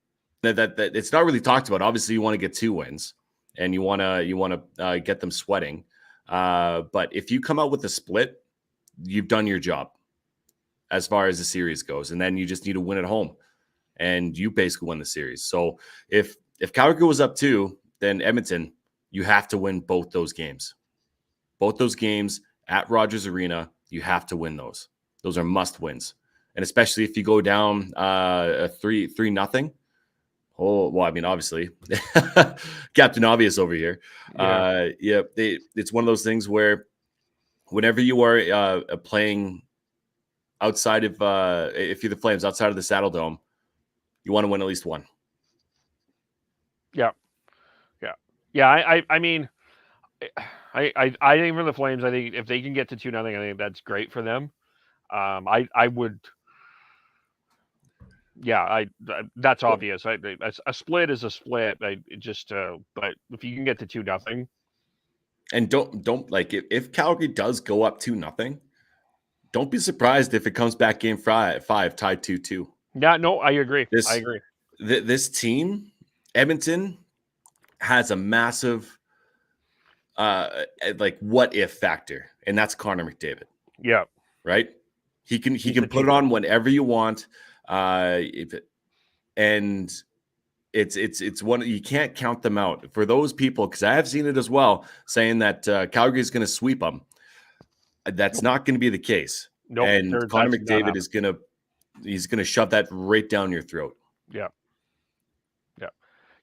That it's not really talked about. Obviously, you want to get 2 wins, and you want to get them sweating. But if you come out with a split, you've done your job as far as the series goes, and then you just need to win at home, and you basically win the series. So if Calgary was up 2, then Edmonton, you have to win both those games. Both those games at Rogers Arena, you have to win those. Those are must wins. And especially if you go down 3-0. Oh, well, I mean, obviously, Captain Obvious over here. Yeah. It's one of those things where whenever you are playing outside of, if you're the Flames, outside of the Saddle Dome, you want to win at least one. Yeah. I mean, I think for the Flames, I think if they can get to 2-0, I think that's great for them. I would. Yeah, that's obvious. A split is a split. But if you can get to 2-0, and don't like if Calgary does go up 2-0, don't be surprised if it comes back game 5 tied 2-2. Yeah, no, I agree. I agree. This team, Edmonton, has a massive what if factor, and that's Connor McDavid. Yeah, right. He can put it on whenever you want. And it's one, you can't count them out for those people, because I have seen it as well, saying that Calgary is going to sweep them. That's not going to be the case. Nope, and Connor McDavid is going to shove that right down your throat.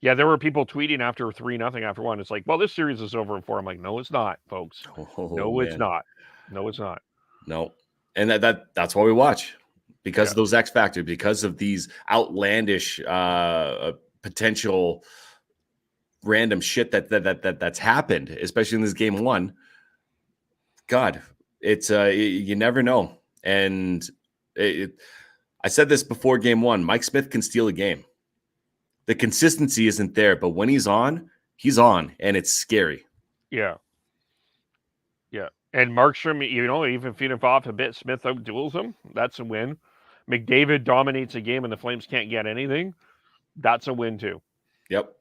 Yeah, there were people tweeting after 3-0 after 1. It's like, well, this series is over in 4. I'm like, no, it's not, folks. It's not. No, it's not. No. And that's why we watch, because of those X factors, because of these outlandish potential random shit that's happened, especially in this game 1. God, it's you never know. And I said this before game 1, Mike Smith can steal a game. The consistency isn't there, but when he's on, and it's scary. Yeah. And Markstrom, even feeding off a bit, Smith outduels him. That's a win. McDavid dominates a game and the Flames can't get anything, that's a win too. Yep.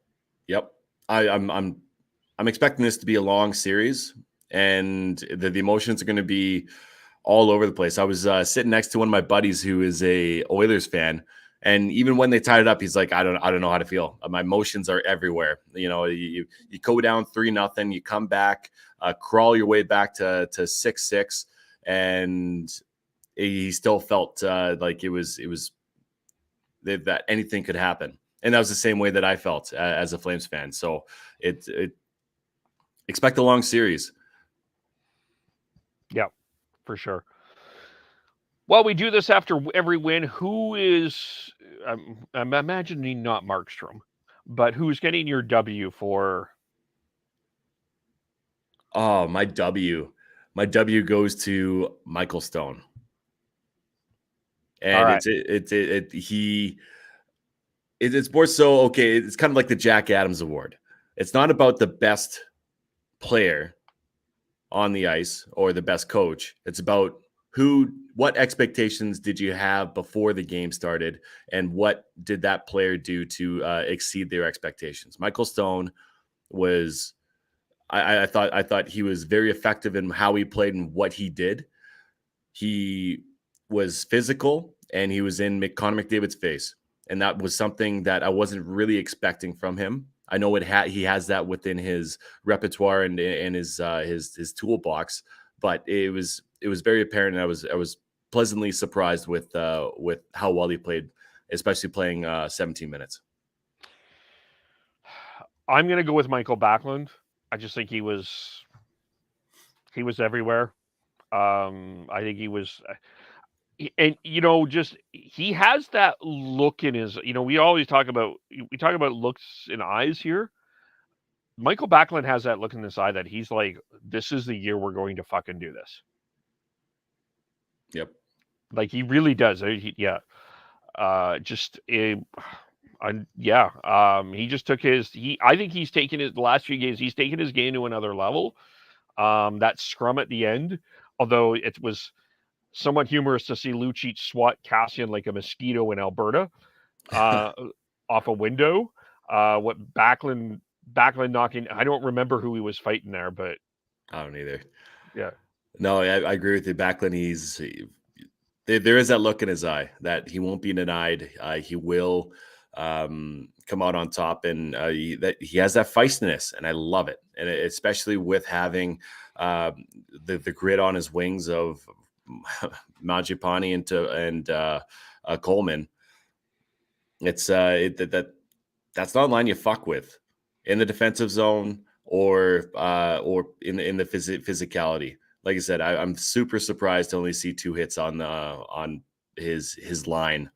I'm expecting this to be a long series, and the emotions are going to be all over the place. I was sitting next to one of my buddies who is a Oilers fan, and even when they tied it up, he's like, I don't know how to feel. My emotions are everywhere. You go down 3-0, you come back, crawl your way back to 6-6, and he still felt like it was that anything could happen. And that was the same way that I felt as a Flames fan. So it expect a long series. Yeah, for sure. Well, we do this after every win. Who is, I'm imagining not Markstrom, but who's getting your W for? Oh, my W goes to Michael Stone. And right. It's more so, okay, it's kind of like the Jack Adams Award. It's not about the best player on the ice or the best coach. It's about what expectations did you have before the game started, and what did that player do to exceed their expectations? Michael Stone was, I thought he was very effective in how he played and what he did. He was physical, and he was in Connor McDavid's face. And that was something that I wasn't really expecting from him. I know he has that within his repertoire and his toolbox, but it was very apparent. And I was pleasantly surprised with how well he played, especially playing 17 minutes. I'm going to go with Michael Backlund. I just think he was everywhere. I think he was. And just he has that look in his. We talk about looks in eyes here. Michael Backlund has that look in his eye that he's like, this is the year we're going to fucking do this. Yep. Like he really does. He just took I think he's taken the last few games. He's taken his game to another level. That scrum at the end, although it was somewhat humorous to see Lucic swat Cassian like a mosquito in Alberta off a window. What Backlund knocking, I don't remember who he was fighting there, but I don't either. Yeah. No, I agree with you. Backlund, there is that look in his eye that he won't be denied. He will come out on top, and he has that feistiness, and I love it. And especially with having the grit on his wings of Mangiapane and Coleman. It's that's not a line you fuck with in the defensive zone or in the physicality. Like I said, I'm super surprised to only see 2 hits on his line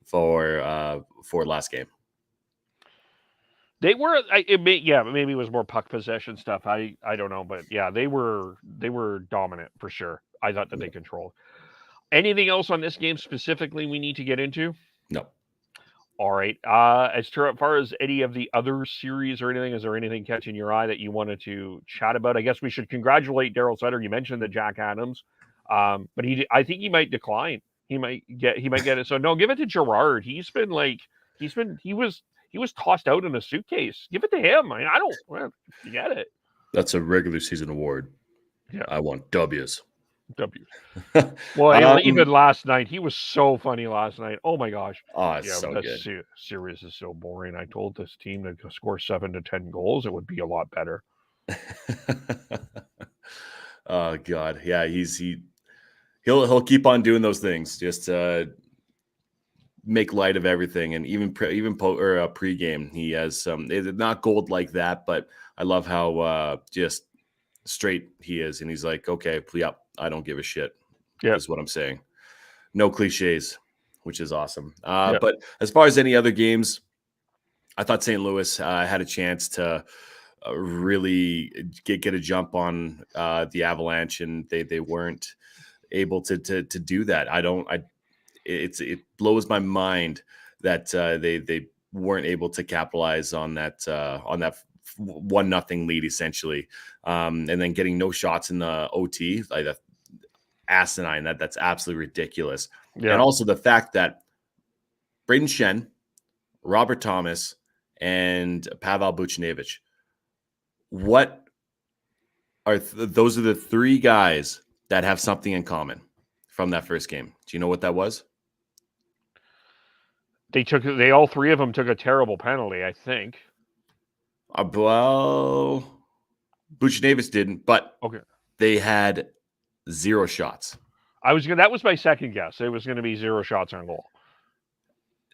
for last game. They were, maybe it was more puck possession stuff. I don't know, but yeah, they were dominant for sure. I thought that they controlled. Anything else on this game specifically we need to get into? No. All right. As far as any of the other series or anything, is there anything catching your eye that you wanted to chat about? I guess we should congratulate Daryl Sutter. You mentioned the Jack Adams, but I think he might decline. He might get it. So no, give it to Gerard. He was tossed out in a suitcase. Give it to him. I don't forget it. That's a regular season award. Yeah. I want W's. Well, even last night, he was so funny last night. Oh my gosh. Oh, it's so good. Series is so boring. I told this team to score 7 to 10 goals. It would be a lot better. Oh God. Yeah. He'll keep on doing those things. Just make light of everything. And even pregame, he has some, not gold like that, but I love how just straight he is. And he's like, okay, yep, I don't give a shit. Yeah, is what I'm saying. No cliches, which is awesome. But as far as any other games, I thought St. Louis had a chance to really get a jump on the Avalanche, and they weren't able to do that. It blows my mind that they weren't able to capitalize on that 1-0 lead essentially, and then getting no shots in the OT. asinine. That's absolutely ridiculous. Yeah. And also the fact that Braden Shen, Robert Thomas, and Pavel Buchnevich, what are those are the three guys that have something in common from that first game. Do you know what that was? They all three of them took a terrible penalty, I think. Well, Buchnevich didn't, but okay, they had 0 shots. That was my second guess. It was going to be 0 shots on goal.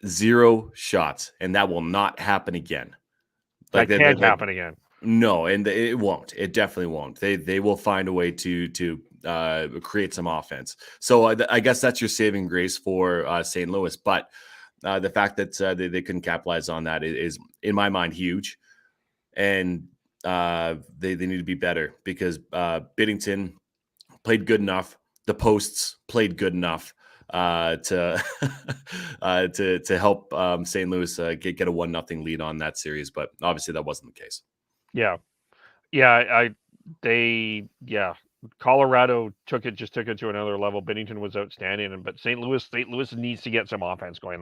0 shots, and that will not happen again. That can't happen again. No, and it won't. It definitely won't. They will find a way to create some offense. So I guess that's your saving grace for St. Louis. But the fact that they couldn't capitalize on that is in my mind huge, and they need to be better because Binnington played good enough. The posts played good enough to help St. Louis get a 1-0 lead on that series, but obviously that wasn't the case. Yeah. Colorado took it to another level. Binnington was outstanding, but St. Louis needs to get some offense going.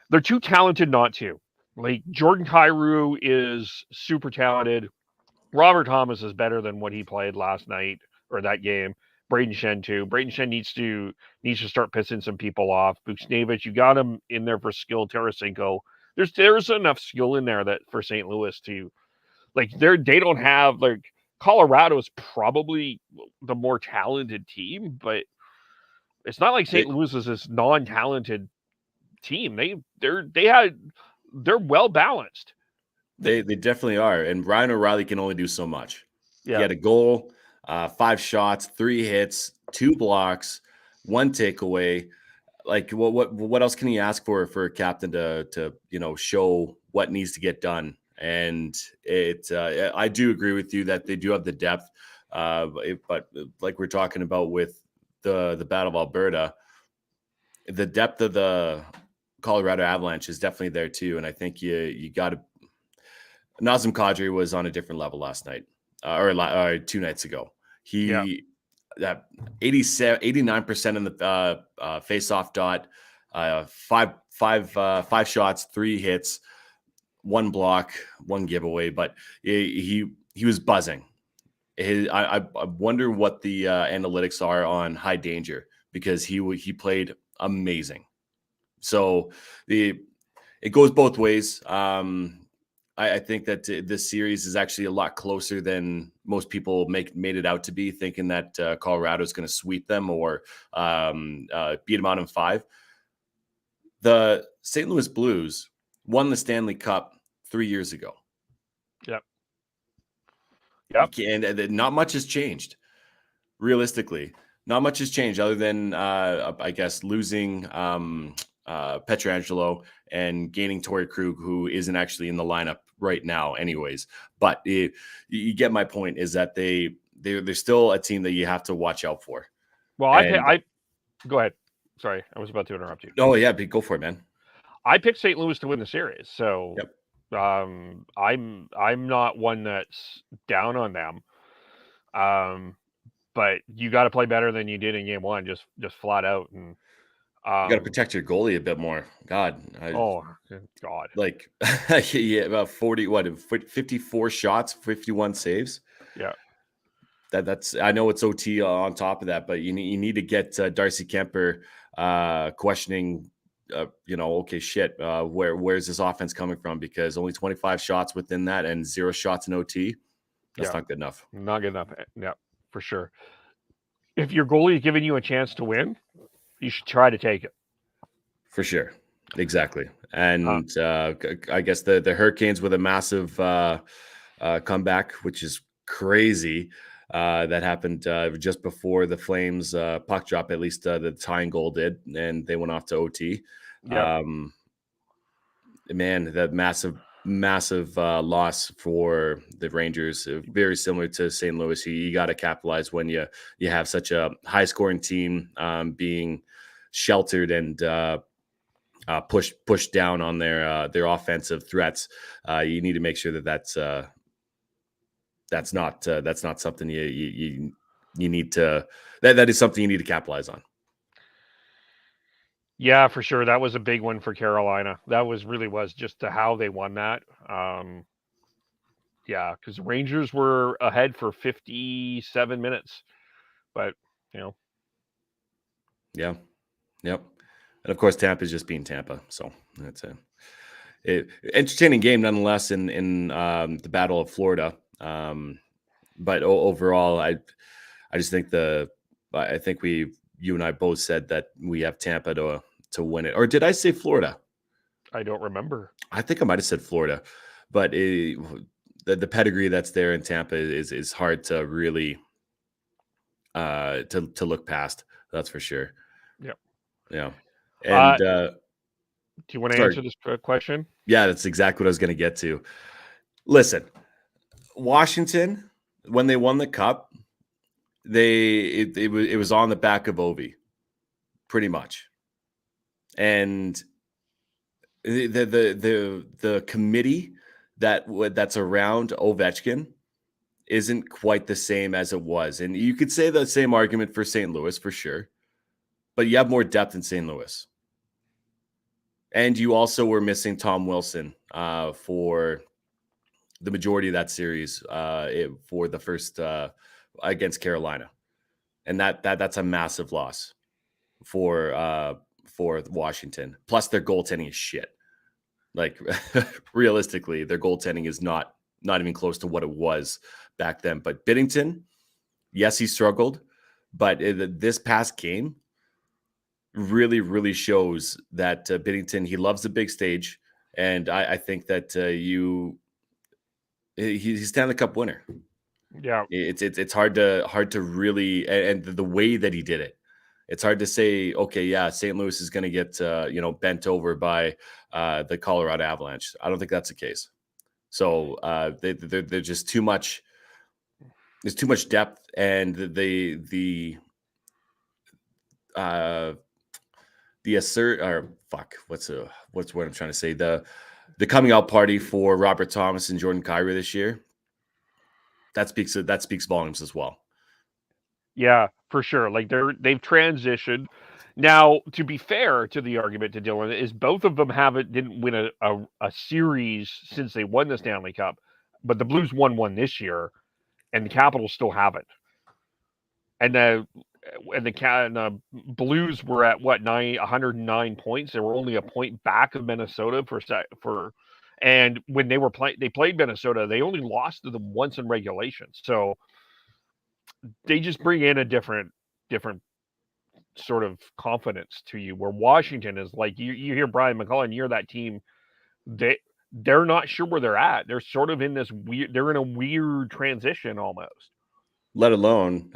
They're too talented not to. Like Jordan Kyrou is super talented. Robert Thomas is better than what he played last night or that game. Braden Shen too. Braden Shen needs to start pissing some people off. Buchnevich, you got him in there for skill. Tarasenko, there's enough skill in there that for St. Louis to they don't have Colorado is probably the more talented team, but it's not like St. Louis is this non-talented team. They're well balanced. They definitely are, and Ryan O'Reilly can only do so much. Yeah. He had a goal, 5 shots, 3 hits, 2 blocks, 1 takeaway. Like what else can he ask for a captain to show what needs to get done? And I do agree with you that they do have the depth, but like we're talking about with the Battle of Alberta, the depth of the Colorado Avalanche is definitely there too. And I think you got to. Nazem Kadri was on a different level last night, or 2 nights ago. That 89% in the face-off dot, 5 shots, 3 hits, 1 block, 1 giveaway, but he was buzzing. I wonder what the analytics are on high danger because he played amazing. So it goes both ways. I think that this series is actually a lot closer than most people made it out to be, thinking that Colorado is going to sweep them or beat them out in 5. The St. Louis Blues won the Stanley Cup 3 years ago. Yep. And not much has changed. Realistically, not much has changed other than, I guess, losing Pietrangelo and gaining Torrey Krug, who isn't actually in the lineup right now anyways. But you get my point is that they're still a team that you have to watch out for. Well, I go ahead. Sorry, I was about to interrupt you. Oh yeah, go for it, man. I picked St. Louis to win the series, so yep. I'm not one that's down on them. But you got to play better than you did in game 1, just flat out. And you got to protect your goalie a bit more. God. God. Like, yeah, about 54 shots, 51 saves. Yeah. That's. I know it's OT on top of that, but you need to get Darcy Kemper questioning. Okay, shit. Where's this offense coming from? Because only 25 shots within that and 0 shots in OT. That's not good enough. Not good enough. Yeah, for sure. If your goalie is giving you a chance to win, you should try to take it. For sure. Exactly. And I guess the Hurricanes with a massive comeback, which is crazy. That happened just before the Flames puck drop, at least the tying goal did, and they went off to OT. Yeah. Man, that massive loss for the Rangers, very similar to St. Louis. You got to capitalize when you have such a high scoring team being sheltered and pushed down on their offensive threats. You need to make sure that's not something you you need to that is something you need to capitalize on. Yeah, for sure. That was a big one for Carolina. That was just to how they won that. Yeah, because the Rangers were ahead for 57 minutes, but yeah, yep, and of course Tampa's just being Tampa, so that's it. Entertaining game nonetheless in the Battle of Florida. But overall, I just think I think you and I both said that we have Tampa to win it. Or did I say Florida? I don't remember. I think I might have said Florida, but the pedigree that's there in Tampa is hard to really to look past. That's for sure. Yep. Yeah. And do you want to answer this question? Yeah, that's exactly what I was going to get to. Listen, Washington, when they won the Cup, it was on the back of Ovi, pretty much, and the committee that's around Ovechkin isn't quite the same as it was, and you could say the same argument for St. Louis for sure, but you have more depth in St. Louis, and you also were missing Tom Wilson for the majority of that series for the first against Carolina, and that's a massive loss for Washington. Plus, their goaltending is shit. Like realistically, their goaltending is not even close to what it was back then. But Binnington, yes, he struggled, but this past game really shows that Binnington, he loves the big stage, and I think that he's Stanley Cup winner. Yeah, it's hard to really, and the way that he did it, it's hard to say, okay, yeah, St. Louis is going to get bent over by the Colorado Avalanche. I don't think that's the case. So they're just too much. There's too much depth, and the assert or fuck, what's what I'm trying to say, the coming out party for Robert Thomas and Jordan Kyrou this year. That speaks volumes as well. Yeah, for sure. Like they've transitioned. Now, to be fair to the argument to Dylan, is both of them didn't win a series since they won the Stanley Cup, but the Blues won one this year, and the Capitals still haven't. And the Blues were at 109 points. They were only a point back of Minnesota and when they played Minnesota, they only lost to them once in regulation. So they just bring in a different sort of confidence to you, where Washington is like, you hear Brian McCullough, you're that team, they're not sure where they're at. They're sort of in this they're in a weird transition almost. Let alone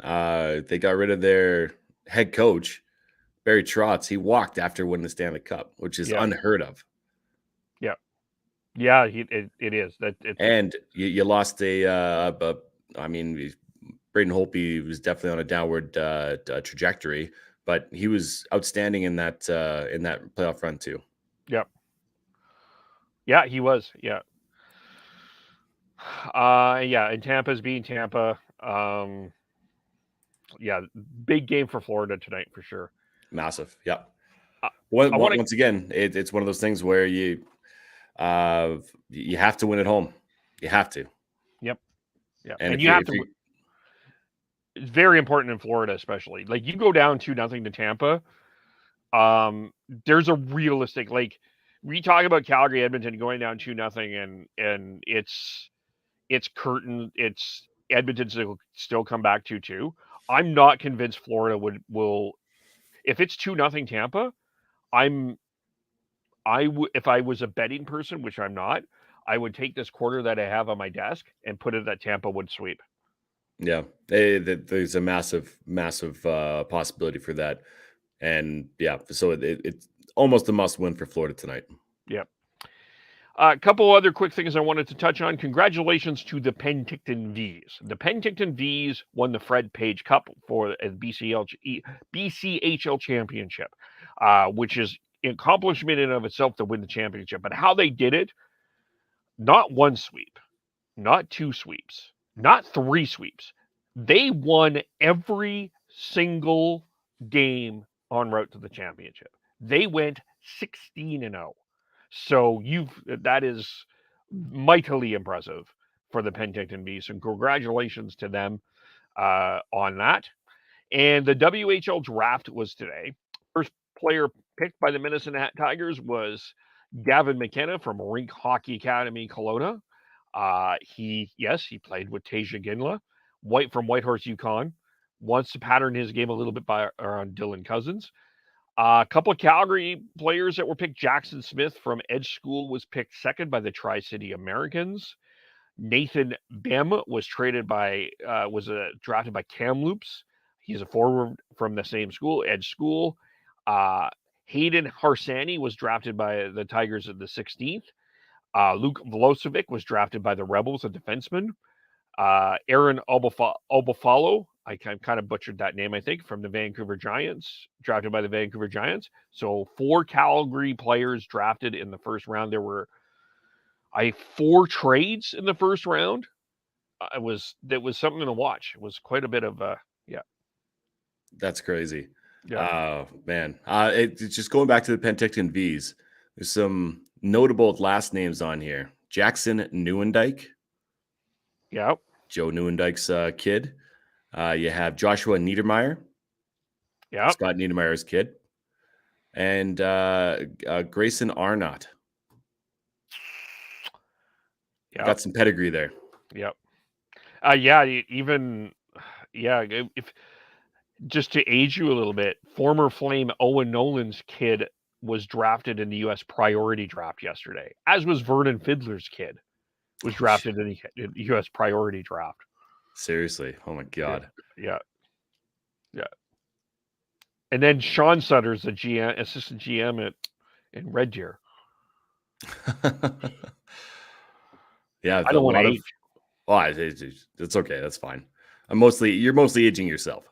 they got rid of their head coach, Barry Trotz. He walked after winning the Stanley Cup, which is unheard of. Yeah, it is. And you lost I mean, Braden Holtby was definitely on a downward trajectory, but he was outstanding in that playoff run too. Yep. Yeah, he was. Yeah. And Tampa's being Tampa. Yeah, big game for Florida tonight for sure. Massive. Yeah. Once again, it's one of those things where you have to win at home. You have to. Yep. Yeah. And you have to. It's very important in Florida, especially. Like, you go down 2-0 to Tampa. There's a realistic, like, we talk about Calgary, Edmonton going down 2-0, and it's curtain. It's Edmonton still come back 2-2. I'm not convinced Florida will. If it's 2-0 Tampa, if I was a betting person, which I'm not, I would take this quarter that I have on my desk and put it that Tampa would sweep. Yeah, there's a massive possibility for that, and yeah, so it's almost a must-win for Florida tonight. Yep. A couple other quick things I wanted to touch on. Congratulations to the Penticton Vs. The Penticton Vs won the Fred Page Cup for the BCHL Championship, which is an accomplishment in and of itself to win the championship. But how they did it, not one sweep, not two sweeps, not three sweeps, They won every single game en route to the championship. They went 16-0. So that is mightily impressive for the Penticton Bees, and congratulations to them on that. And the WHL draft was today. First player picked by the Medicine Hat Tigers was Gavin McKenna from Rink Hockey Academy, Kelowna. He played with Tasia Ginla, from Whitehorse, Yukon. Wants to pattern his game a little bit around Dylan Cousins. A couple of Calgary players that were picked. Jackson Smith from Edge School was picked second by the Tri-City Americans. Nathan Bem was drafted by Kamloops. He's a forward from the same school, Edge School. Hayden Harsani was drafted by the Tigers at the 16th. Luke Vlosevic was drafted by the Rebels, a defenseman. Aaron Obafalo, I kind of butchered that name, I think, from the Vancouver Giants, drafted by the Vancouver Giants. So 4 Calgary players drafted in the first round. There were 4 trades in the first round. That was something to watch. It was quite a bit of That's crazy. Yeah. Man. It's just going back to the Penticton V's. There's some notable last names on here. Jackson Neuendijk. Yeah. Joe Neuendijk's kid. You have Joshua Niedermeyer. Yeah. Scott Niedermeyer's kid. And Grayson Arnott. Yeah. Got some pedigree there. Yep. If just to age you a little bit, former Flame Owen Nolan's kid was drafted in the U.S. priority draft yesterday, as was Vernon Fiddler's kid was drafted in the U.S. priority draft. Seriously. Oh, my God. Yeah. And then Sean Sutter's the GM, assistant GM in Red Deer. Yeah. I don't want to age. It's okay. That's fine. You're mostly aging yourself.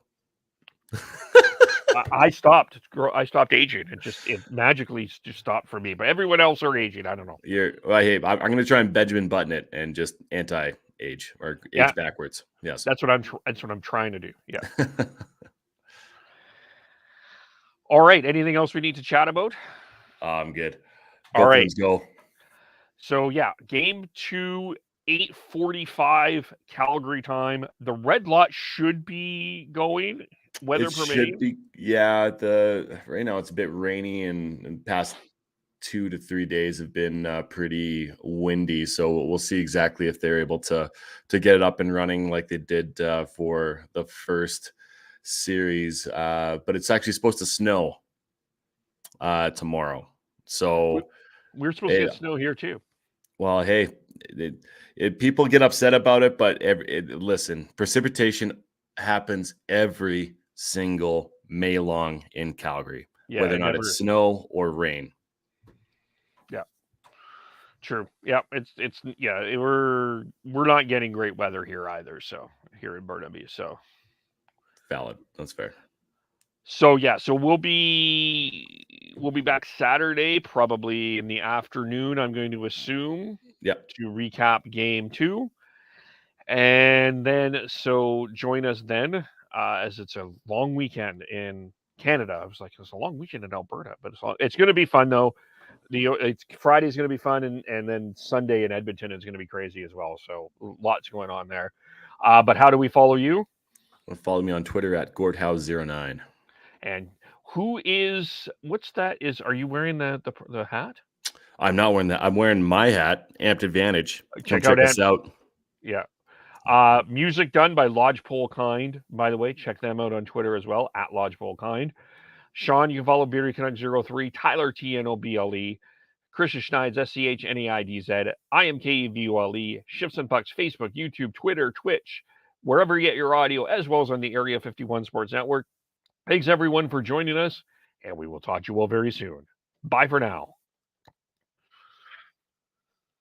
I stopped aging. It magically just stopped for me. But everyone else are aging. I don't know. I'm going to try and Benjamin Button it and just anti-age or age backwards. Yes, that's what I'm trying to do. Yeah. All right. Anything else we need to chat about? I'm good. All right. Let's go. So game 2, 8:45 Calgary time. The red lot should be going. Weather permitting. Right now it's a bit rainy and past 2 to 3 days have been pretty windy. So we'll see exactly if they're able to get it up and running like they did for the first series. But it's actually supposed to snow tomorrow. So we're supposed to get snow here too. Well, hey, people get upset about it, but listen, precipitation happens every single May long in Calgary, whether or not it's snow or rain. Yeah, true. Yeah, we're not getting great weather here either. So here in Burnaby, so valid. That's fair. So we'll be back Saturday, probably in the afternoon, I'm going to assume. Yeah. To recap game 2. And then join us then, as it's a long weekend in Canada. I was like, it's a long weekend in Alberta, but it's going to be fun though. Friday's going to be fun, and then Sunday in Edmonton is going to be crazy as well. So lots going on there. But how do we follow you? Follow me on Twitter at Gordhouse09. And what's that? Are you wearing the hat? I'm not wearing that. I'm wearing my hat, Amped Advantage. Check us out. Yeah. Music done by Lodgepole Kind. By the way, check them out on Twitter as well, at Lodgepole Kind. Sean, you can follow Beery Canuck 03, Tyler TNOBLE, Christian Schneids, SCHNEIDZ. I am KEVULE, Shifts and Pucks, Facebook, YouTube, Twitter, Twitch, wherever you get your audio, as well as on the Area 51 Sports Network. Thanks everyone for joining us, and we will talk to you all very soon. Bye for now.